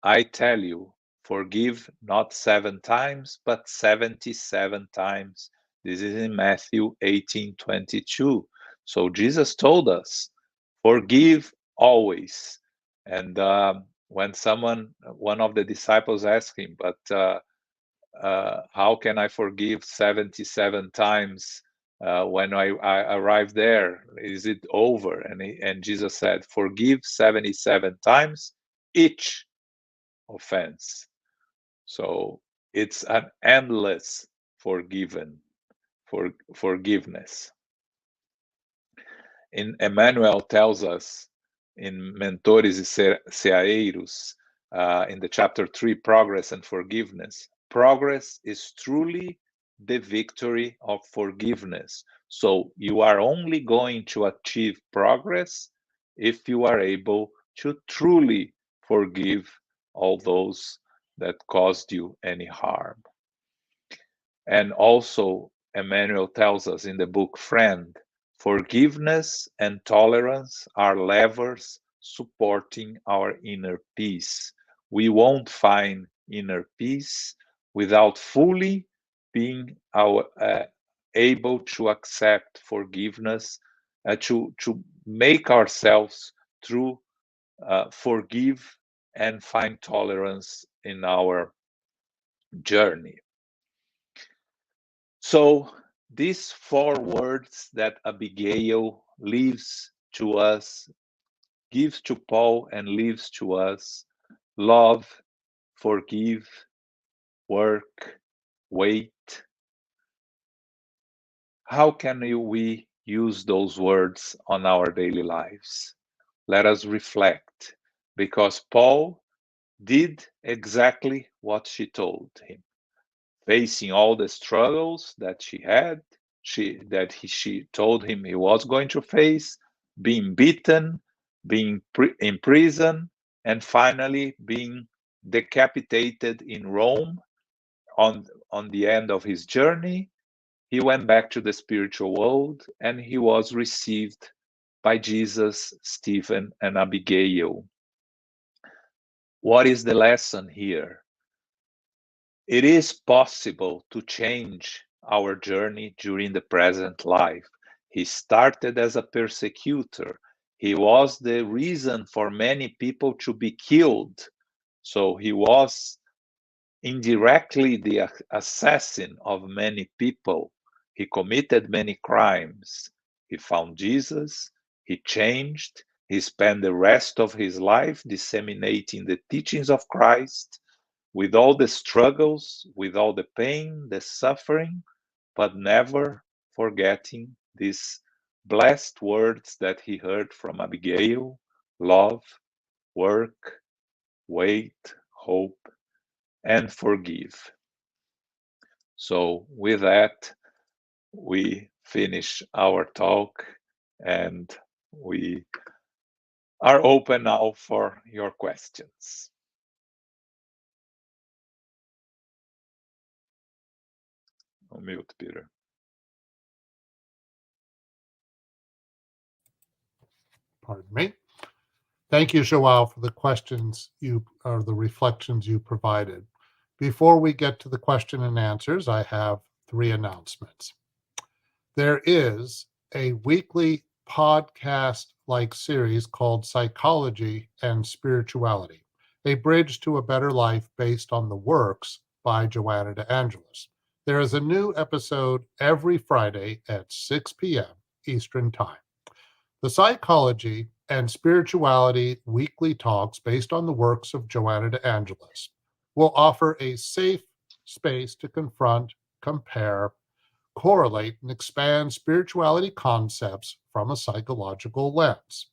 I tell you, forgive not 7 times, but 77 times. This is in Matthew 18:22. So Jesus told us, forgive always. And when one of the disciples asked him, but how can I forgive 77 times when I arrive there? Is it over? And Jesus said, forgive 77 times each offense. So it's an endless forgiveness. Emmanuel tells us in Mentores e Ceaeiros, in the chapter 3, Progress and Forgiveness, progress is truly the victory of forgiveness. So you are only going to achieve progress if you are able to truly forgive all those that caused you any harm. And also, Emmanuel tells us in the book Friend, forgiveness and tolerance are levers supporting our inner peace. We won't find inner peace without fully being able to accept forgiveness, to make ourselves through forgive and find tolerance in our journey. So these 4 words that Abigail leaves to us, gives to Paul and leaves to us: love, forgive, work, wait. How can we use those words on our daily lives? Let us reflect, because Paul did exactly what she told him. Facing all the struggles that she had, she told him he was going to face, being beaten, being in prison, and finally being decapitated in Rome. On the end of his journey, he went back to the spiritual world, and he was received by Jesus, Stephen, and Abigail. What is the lesson here? It is possible to change our journey during the present life. He started as a persecutor. He was the reason for many people to be killed. So he was indirectly the assassin of many people. He committed many crimes. He found Jesus. He changed. He spent the rest of his life disseminating the teachings of Christ, with all the struggles, with all the pain, the suffering, but never forgetting these blessed words that he heard from Abigail: love, work, wait, hope, and forgive. So with that, we finish our talk, and we are open now for your questions. On mute, Peter. Pardon me. Thank you, Joao, for the questions or the reflections you provided. Before we get to the question and answers, I have 3 announcements. There is a weekly podcast-like series called Psychology and Spirituality. A Bridge to a Better Life based on the works by Joanna de Angelis. There is a new episode every Friday at 6 p.m. Eastern Time. The Psychology and Spirituality weekly talks based on the works of Joanna de Angelis will offer a safe space to confront, compare, correlate, and expand spirituality concepts from a psychological lens,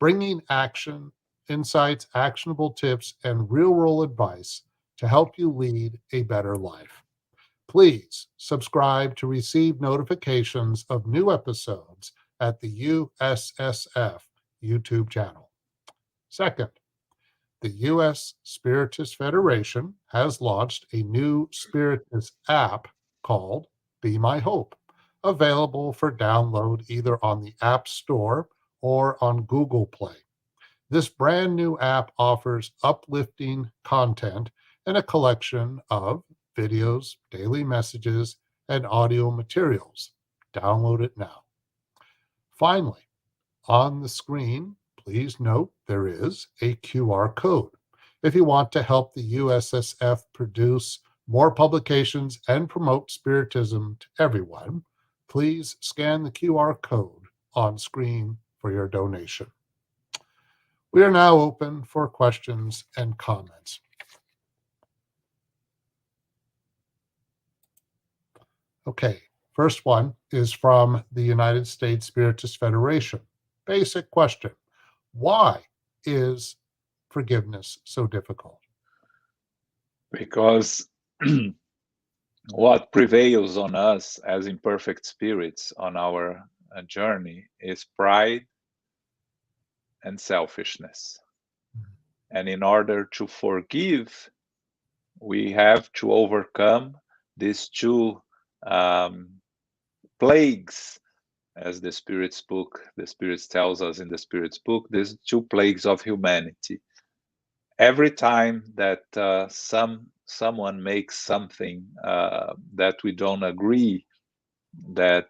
bringing action, insights, actionable tips, and real-world advice to help you lead a better life. Please subscribe to receive notifications of new episodes at the USSF YouTube channel. Second, the U.S. Spiritist Federation has launched a new Spiritist app called Be My Hope, available for download either on the App Store or on Google Play. This brand new app offers uplifting content and a collection of videos, daily messages, and audio materials. Download it now. Finally, on the screen, please note there is a QR code. If you want to help the USSF produce more publications and promote Spiritism to everyone, please scan the QR code on screen for your donation. We are now open for questions and comments. Okay, first one is from the United States Spiritist Federation. Basic question: why is forgiveness so difficult? Because what prevails on us as imperfect spirits on our journey is pride and selfishness. And in order to forgive, we have to overcome these two plagues, as the Spirit's book, the Spirit tells us in the Spirit's book, these two plagues of humanity. Every time that someone makes something that we don't agree, that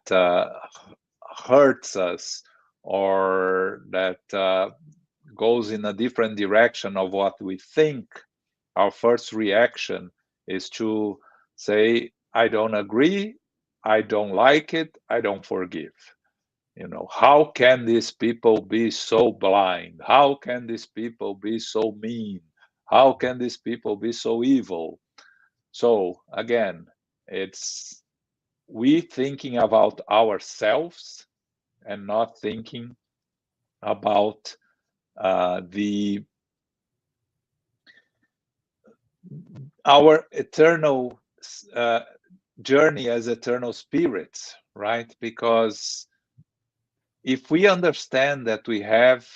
hurts us, or that goes in a different direction of what we think, our first reaction is to say, I don't agree, I don't like it, I don't forgive. You know, how can these people be so blind? How can these people be so mean? How can these people be so evil? So again, it's we thinking about ourselves and not thinking about our eternal journey as eternal spirits, right? Because if we understand that we have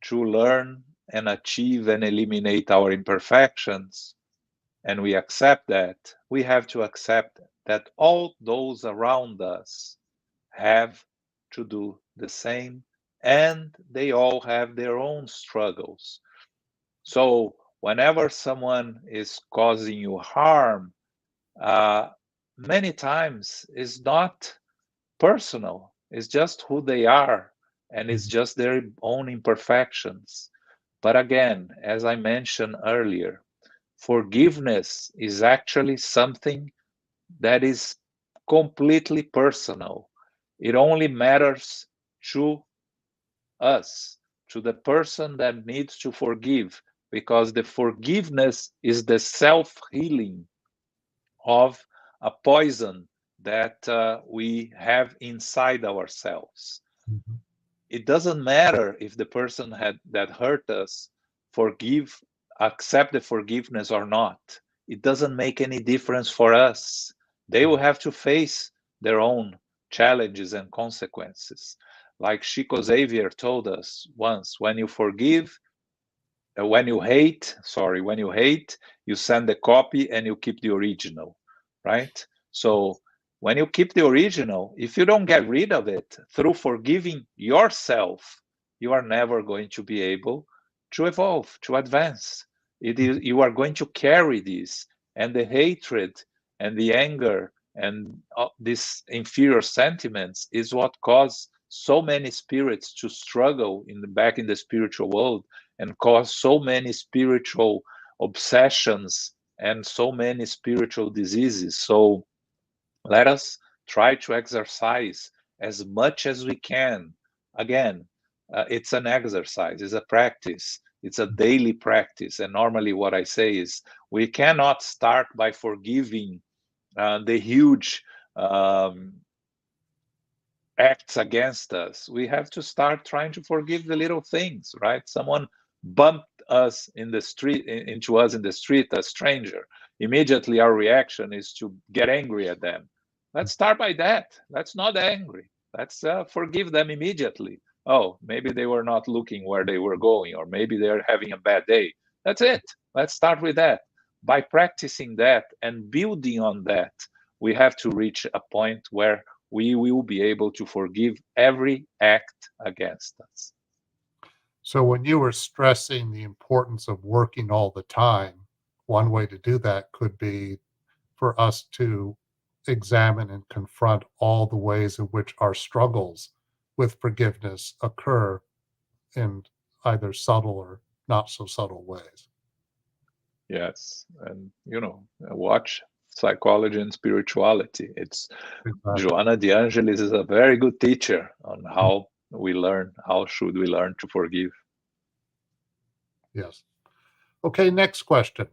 to learn and achieve and eliminate our imperfections, and we accept that, we have to accept that all those around us have to do the same, and they all have their own struggles. So whenever someone is causing you harm, many times it's not personal, it's just who they are, and it's just their own imperfections. But again, as I mentioned earlier, forgiveness is actually something that is completely personal. It only matters to us, to the person that needs to forgive, because the forgiveness is the self-healing of a poison that we have inside ourselves. Mm-hmm. It doesn't matter if the person that hurt us accept the forgiveness or not. It doesn't make any difference for us. They will have to face their own challenges and consequences. Like Chico Xavier told us once, when you hate, you send the copy and you keep the original, right? So when you keep the original, if you don't get rid of it through forgiving yourself, you are never going to be able to evolve, to advance. You are going to carry this, and the hatred and the anger and these inferior sentiments is what caused so many spirits to struggle back in the spiritual world, and cause so many spiritual obsessions and so many spiritual diseases. So let us try to exercise as much as we can. Again, it's an exercise, it's a practice, it's a daily practice. And normally, what I say is we cannot start by forgiving the huge acts against us. We have to start trying to forgive the little things, right? Someone bumped us in the street, into us in the street, a stranger. Immediately, our reaction is to get angry at them. Let's start by that. Let's not angry. Let's forgive them immediately. Oh, maybe they were not looking where they were going, or maybe they're having a bad day. That's it. Let's start with that. By practicing that and building on that, we have to reach a point where we will be able to forgive every act against us. So when you were stressing the importance of working all the time, one way to do that could be for us to examine and confront all the ways in which our struggles with forgiveness occur in either subtle or not so subtle ways. Yes, and watch Psychology and Spirituality. It's Exactly. Joanna de Angelis is a very good teacher on how should we learn to forgive. Yes. Okay, next question.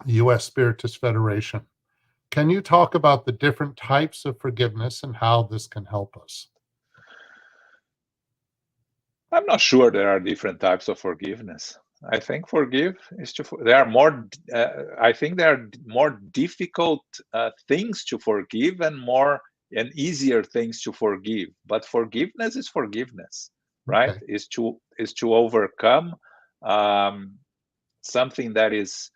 U.S. Spiritist Federation. Can you talk about the different types of forgiveness and how this can help us? I'm not sure there are different types of forgiveness. I think there are more. I think there are more difficult things to forgive and easier things to forgive. But forgiveness is forgiveness, right? Okay. Is to overcome something that is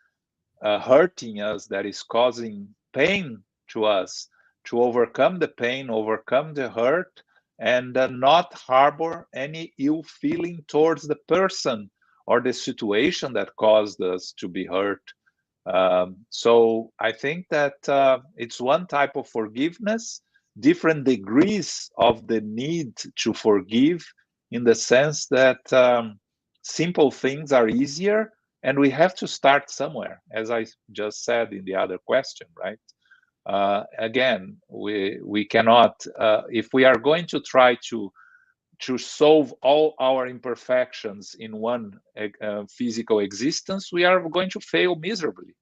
hurting us, that is causing pain to us, to overcome the pain, overcome the hurt, and not harbor any ill feeling towards the person or the situation that caused us to be hurt. So I think that it's one type of forgiveness, different degrees of the need to forgive, in the sense that simple things are easier, and we have to start somewhere, as I just said in the other question, right? Again, we cannot, if we are going to try to solve all our imperfections in one physical existence, we are going to fail miserably.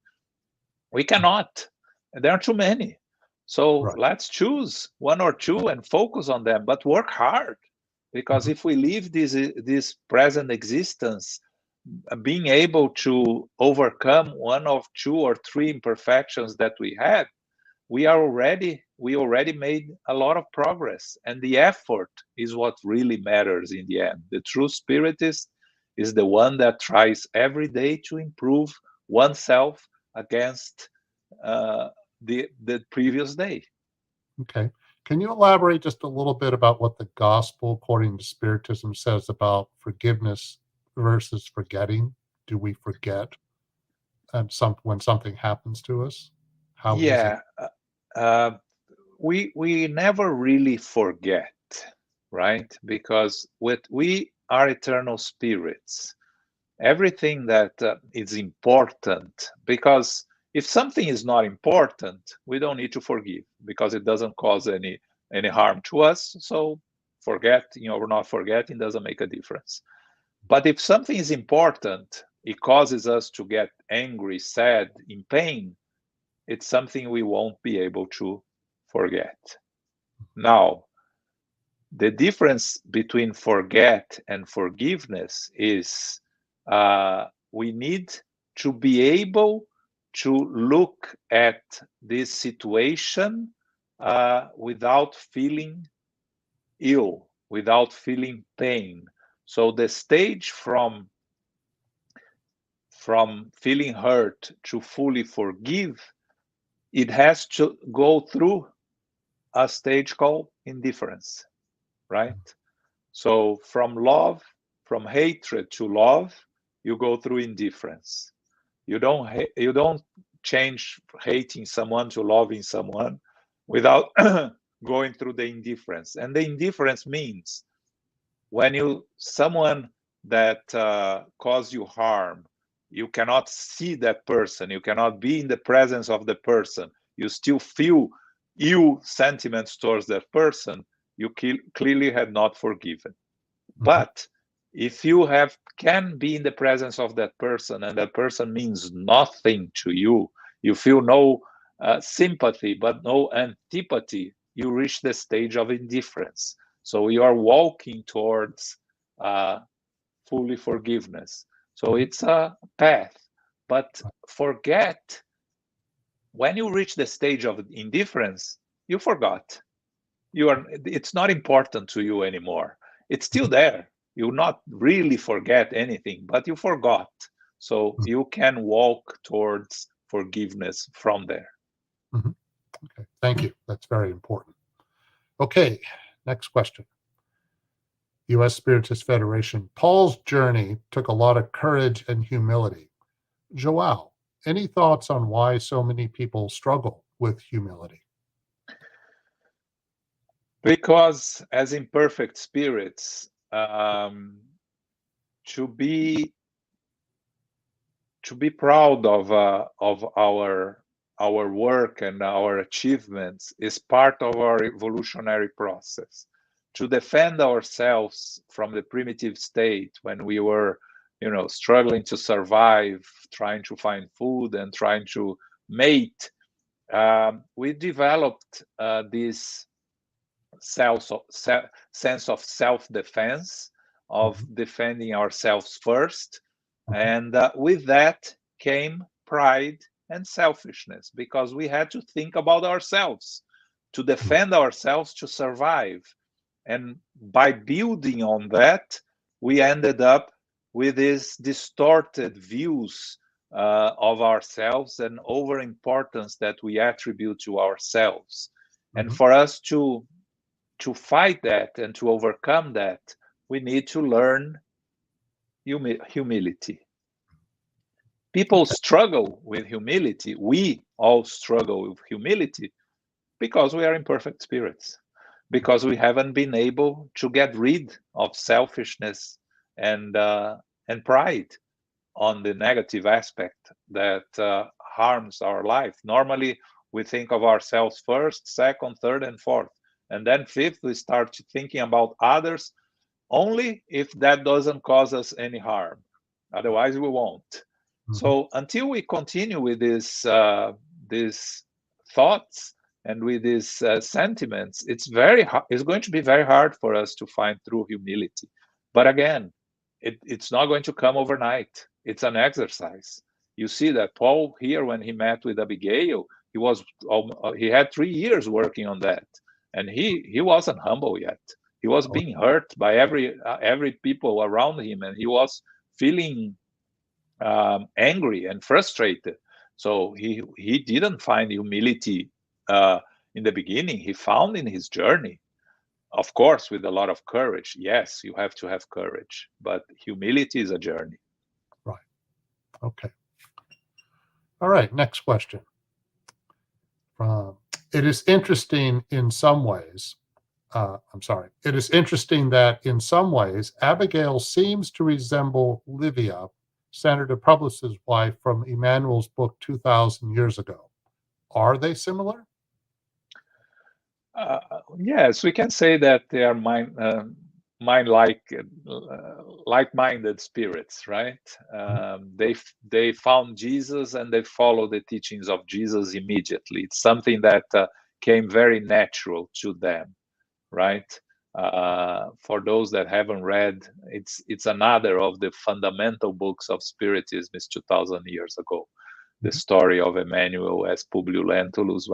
We cannot. There are too many. So Right. let's choose one or two and focus on them, but work hard. Because if we leave this present existence being able to overcome one of two or three imperfections that we had, we already made a lot of progress, and the effort is what really matters in the end. The true spiritist is the one that tries every day to improve oneself against the previous day. Okay. Can you elaborate just a little bit about what the gospel according to Spiritism says about forgiveness versus forgetting? Do we forget when something happens to us? How is it? We never really forget, right? Because we are eternal spirits. Everything that is important, because if something is not important, we don't need to forgive, because it doesn't cause any harm to us. So forgetting or not forgetting doesn't make a difference. But if something is important, it causes us to get angry, sad, in pain, it's something we won't be able to forget. Now, the difference between forget and forgiveness is we need to be able to look at this situation without feeling ill, without feeling pain. So the stage from feeling hurt to fully forgive, it has to go through a stage called indifference, right? So from hatred to love, you go through indifference. You don't change hating someone to loving someone without going through the indifference. And the indifference means when someone that cause you harm. You cannot see that person. You cannot be in the presence of the person. You still feel ill sentiments towards that person. You clearly have not forgiven. But if you can be in the presence of that person and that person means nothing to you, you feel no sympathy but no antipathy, you reach the stage of indifference. So you are walking towards fully forgiveness. So it's a path. But forget, when you reach the stage of indifference, you forgot. It's not important to you anymore. It's still there. You not really forget anything, but you forgot. So you can walk towards forgiveness from there. Okay, thank you. That's very important. Okay, next question. U.S. Spiritist Federation. Paul's journey took a lot of courage and humility. Joao, any thoughts on why so many people struggle with humility? Because as imperfect spirits, to be proud of our work and our achievements is part of our evolutionary process. To defend ourselves from the primitive state when we were, struggling to survive, trying to find food and trying to mate, we developed this sense of self-defense, of defending ourselves first. And with that came pride and selfishness, because we had to think about ourselves, to defend ourselves, to survive. And by building on that, we ended up with these distorted views of ourselves and overimportance that we attribute to ourselves. And for us to fight that and to overcome that, we need to learn humility. People struggle with humility. We all struggle with humility because we are imperfect spirits, because we haven't been able to get rid of selfishness and pride on the negative aspect that harms our life. Normally, we think of ourselves first, second, third, and fourth. And then fifth, we start thinking about others only if that doesn't cause us any harm. Otherwise, we won't. So until we continue with these thoughts and with these sentiments, it's going to be very hard for us to find true humility. But again, it's not going to come overnight. It's an exercise. You see that Paul here, when he met with Abigail, he had 3 years working on that, and he wasn't humble yet. He was being hurt by every people around him, and he was feeling angry and frustrated. So he didn't find humility in the beginning. He found in his journey, of course, with a lot of courage. Yes, you have to have courage, but humility is a journey. Right. Okay. All right. Next question. It is interesting in some ways. It is interesting that in some ways, Abigail seems to resemble Livia, Senator Publis's wife from Emmanuel's book 2,000 years ago. Are they similar? Yes, we can say that they are like-minded spirits, right? They found Jesus and they follow the teachings of Jesus immediately. It's something that came very natural to them, right? For those that haven't read, it's another of the fundamental books of Spiritism. Is 2,000 years ago, the story of Emmanuel as Publius Lentulus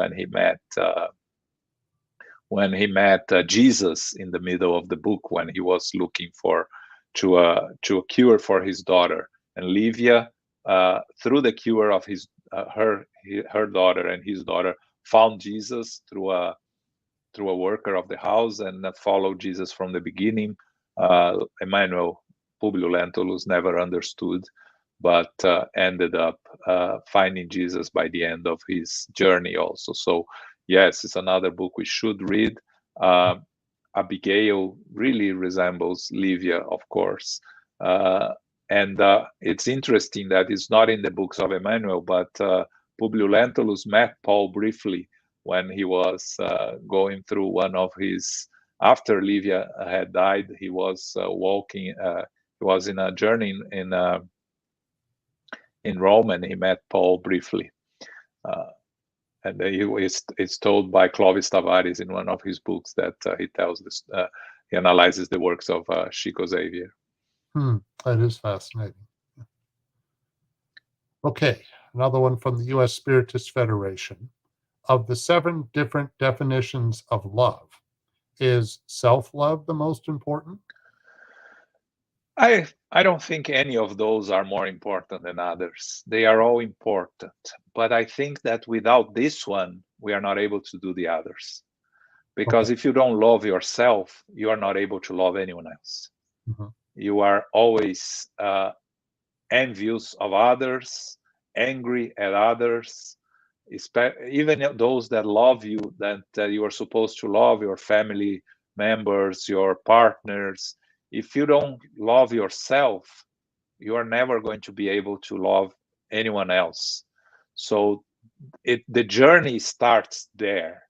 when he met Jesus in the middle of the book, when he was looking to a cure for his daughter, and Livia, through the cure of her daughter and his daughter, found Jesus through a worker of the house and followed Jesus from the beginning. Emmanuel, Publius Lentulus, never understood, but ended up finding Jesus by the end of his journey also. So yes, it's another book we should read. Abigail really resembles Livia, of course. And it's interesting that it's not in the books of Emmanuel, but Publius Lentulus met Paul briefly when he was going through one of his, after Livia had died, he was walking, he was in a journey in Rome, and he met Paul briefly. And it's told by Clovis Tavares in one of his books that he tells this, he analyzes the works of Chico Xavier. That is fascinating. Okay, another one from the U.S. Spiritist Federation. Of the 7 different definitions of love, is self-love the most important? I don't think any of those are more important than others. They are all important. But I think that without this one, we are not able to do the others. Because if you don't love yourself, you are not able to love anyone else. Mm-hmm. You are always envious of others, angry at others, even those that love you, that you are supposed to love, your family members, your partners. If you don't love yourself, you are never going to be able to love anyone else. So the journey starts there,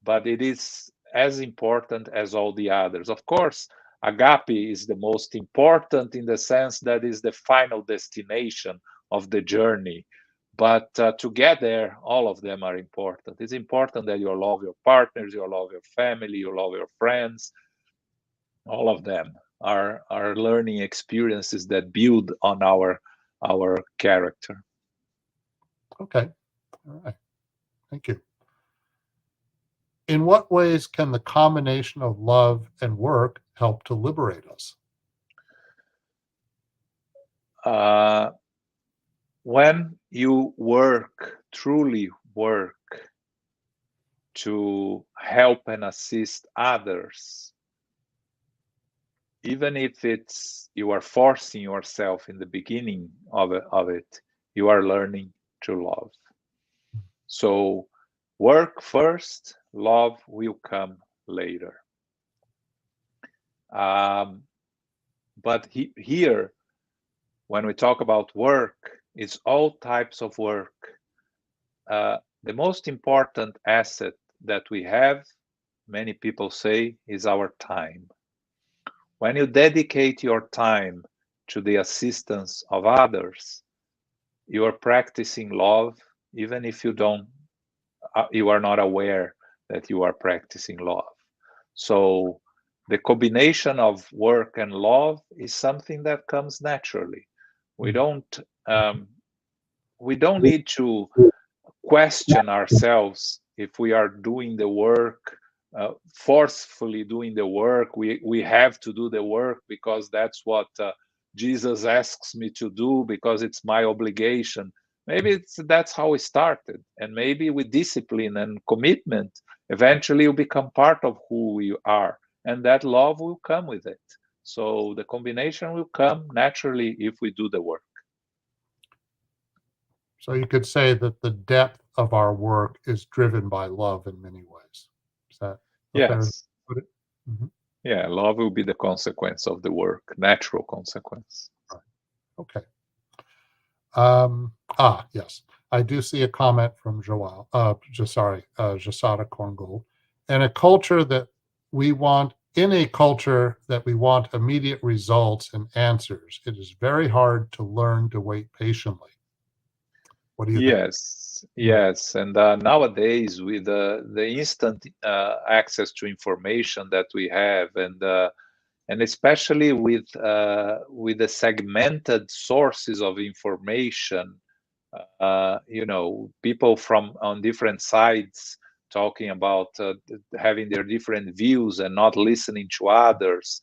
but it is as important as all the others. Of course, agape is the most important in the sense that is the final destination of the journey. But to get there, all of them are important. It's important that you love your partners, you love your family, you love your friends. All of them are learning experiences that build on our character. Okay. All right. Thank you. In what ways can the combination of love and work help to liberate us? When you work, truly work, to help and assist others, even if it's you are forcing yourself in the beginning of it, you are learning to love. So work first, love will come later. But here, when we talk about work, it's all types of work. The most important asset that we have, many people say, is our time. When you dedicate your time to the assistance of others, you are practicing love, even if you are not aware that you are practicing love. So the combination of work and love is something that comes naturally. We don't need to question ourselves if we are doing the work, forcefully doing the work. We have to do the work because that's what Jesus asks me to do, because it's my obligation. Maybe that's how we started, and maybe with discipline and commitment, eventually you become part of who we are, and that love will come with it. So the combination will come naturally if we do the work. So you could say that the depth of our work is driven by love in many ways. Is that yes. fair way to put it? Mm-hmm. Yeah, love will be the consequence of the work, natural consequence. Right. Okay. Yes. I do see a comment from Joao, Jasada Korngold. In a culture that we want immediate results and answers, it is very hard to learn to wait patiently. What do you think? Yes. And nowadays, with the instant access to information that we have, and especially with the segmented sources of information, people from on different sides talking about having their different views and not listening to others.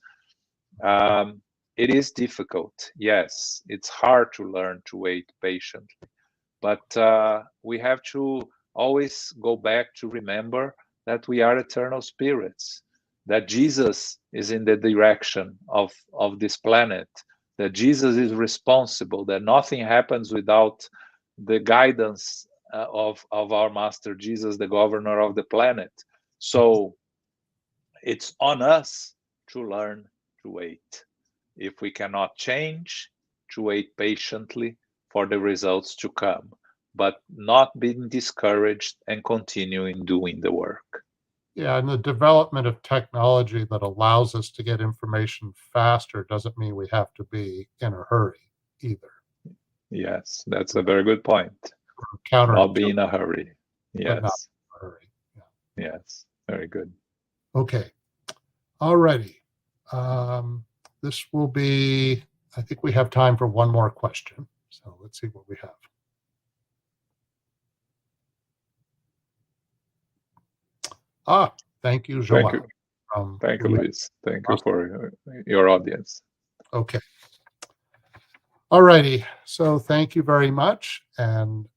It is difficult. Yes, it's hard to learn to wait patiently. But we have to always go back to remember that we are eternal spirits, that Jesus is in the direction of this planet, that Jesus is responsible, that nothing happens without the guidance of our Master Jesus, the governor of the planet. So it's on us to learn to wait. If we cannot change, to wait patiently for the results to come, but not being discouraged and continuing doing the work. Yeah, and the development of technology that allows us to get information faster doesn't mean we have to be in a hurry either. Yes, that's a very good point. Not be in a hurry. But not Yes. in a hurry. Yeah. Yes, very good. Okay. All righty. This will be, I think we have time for one more question. So let's see what we have. Thank you, Joao. Thank you. Thank you, Luis. Thank you for your audience. Okay. All righty. So thank you very much. And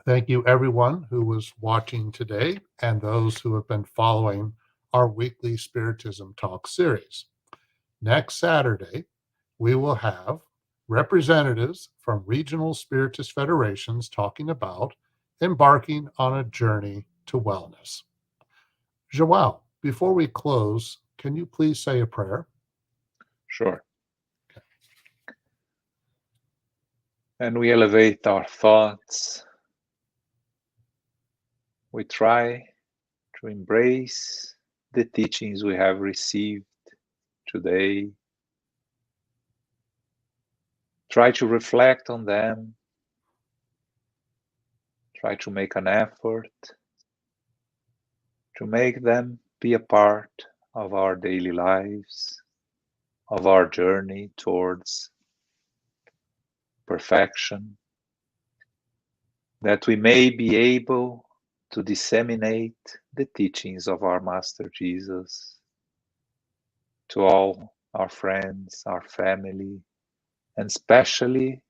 thank you everyone who was watching today and those who have been following our weekly Spiritism Talk series. Next Saturday, we will have representatives from regional Spiritist federations talking about embarking on a journey to wellness. Joao, before we close, can you please say a prayer? Sure. And we elevate our thoughts. We try to embrace the teachings we have received today. Try to reflect on them. Try to make an effort to make them be a part of our daily lives, of our journey towards perfection, that we may be able to disseminate the teachings of our Master Jesus to all our friends, our family, and especially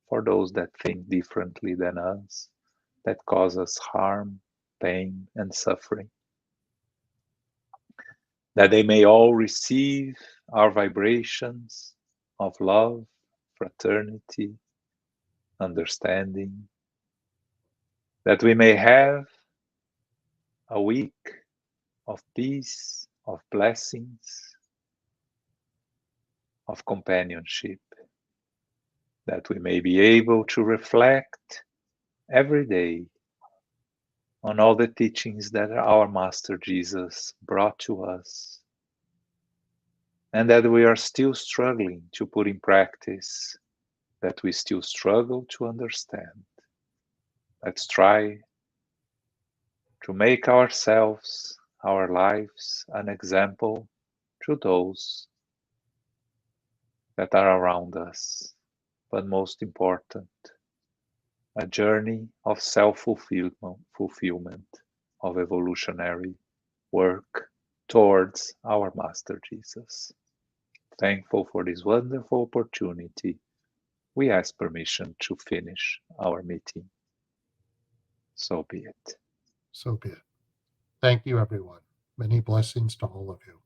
for those that think differently than us, that cause us harm, pain, and suffering. That they may all receive our vibrations of love, fraternity, understanding, that we may have a week of peace, of blessings, of companionship, that we may be able to reflect every day on all the teachings that our Master Jesus brought to us, and that we are still struggling to put in practice, that we still struggle to understand. Let's try to make ourselves, our lives, an example to those that are around us. But most important, a journey of self-fulfillment, of evolutionary work towards our Master Jesus. Thankful for this wonderful opportunity, we ask permission to finish our meeting. So be it. So be it. Thank you, everyone. Many blessings to all of you.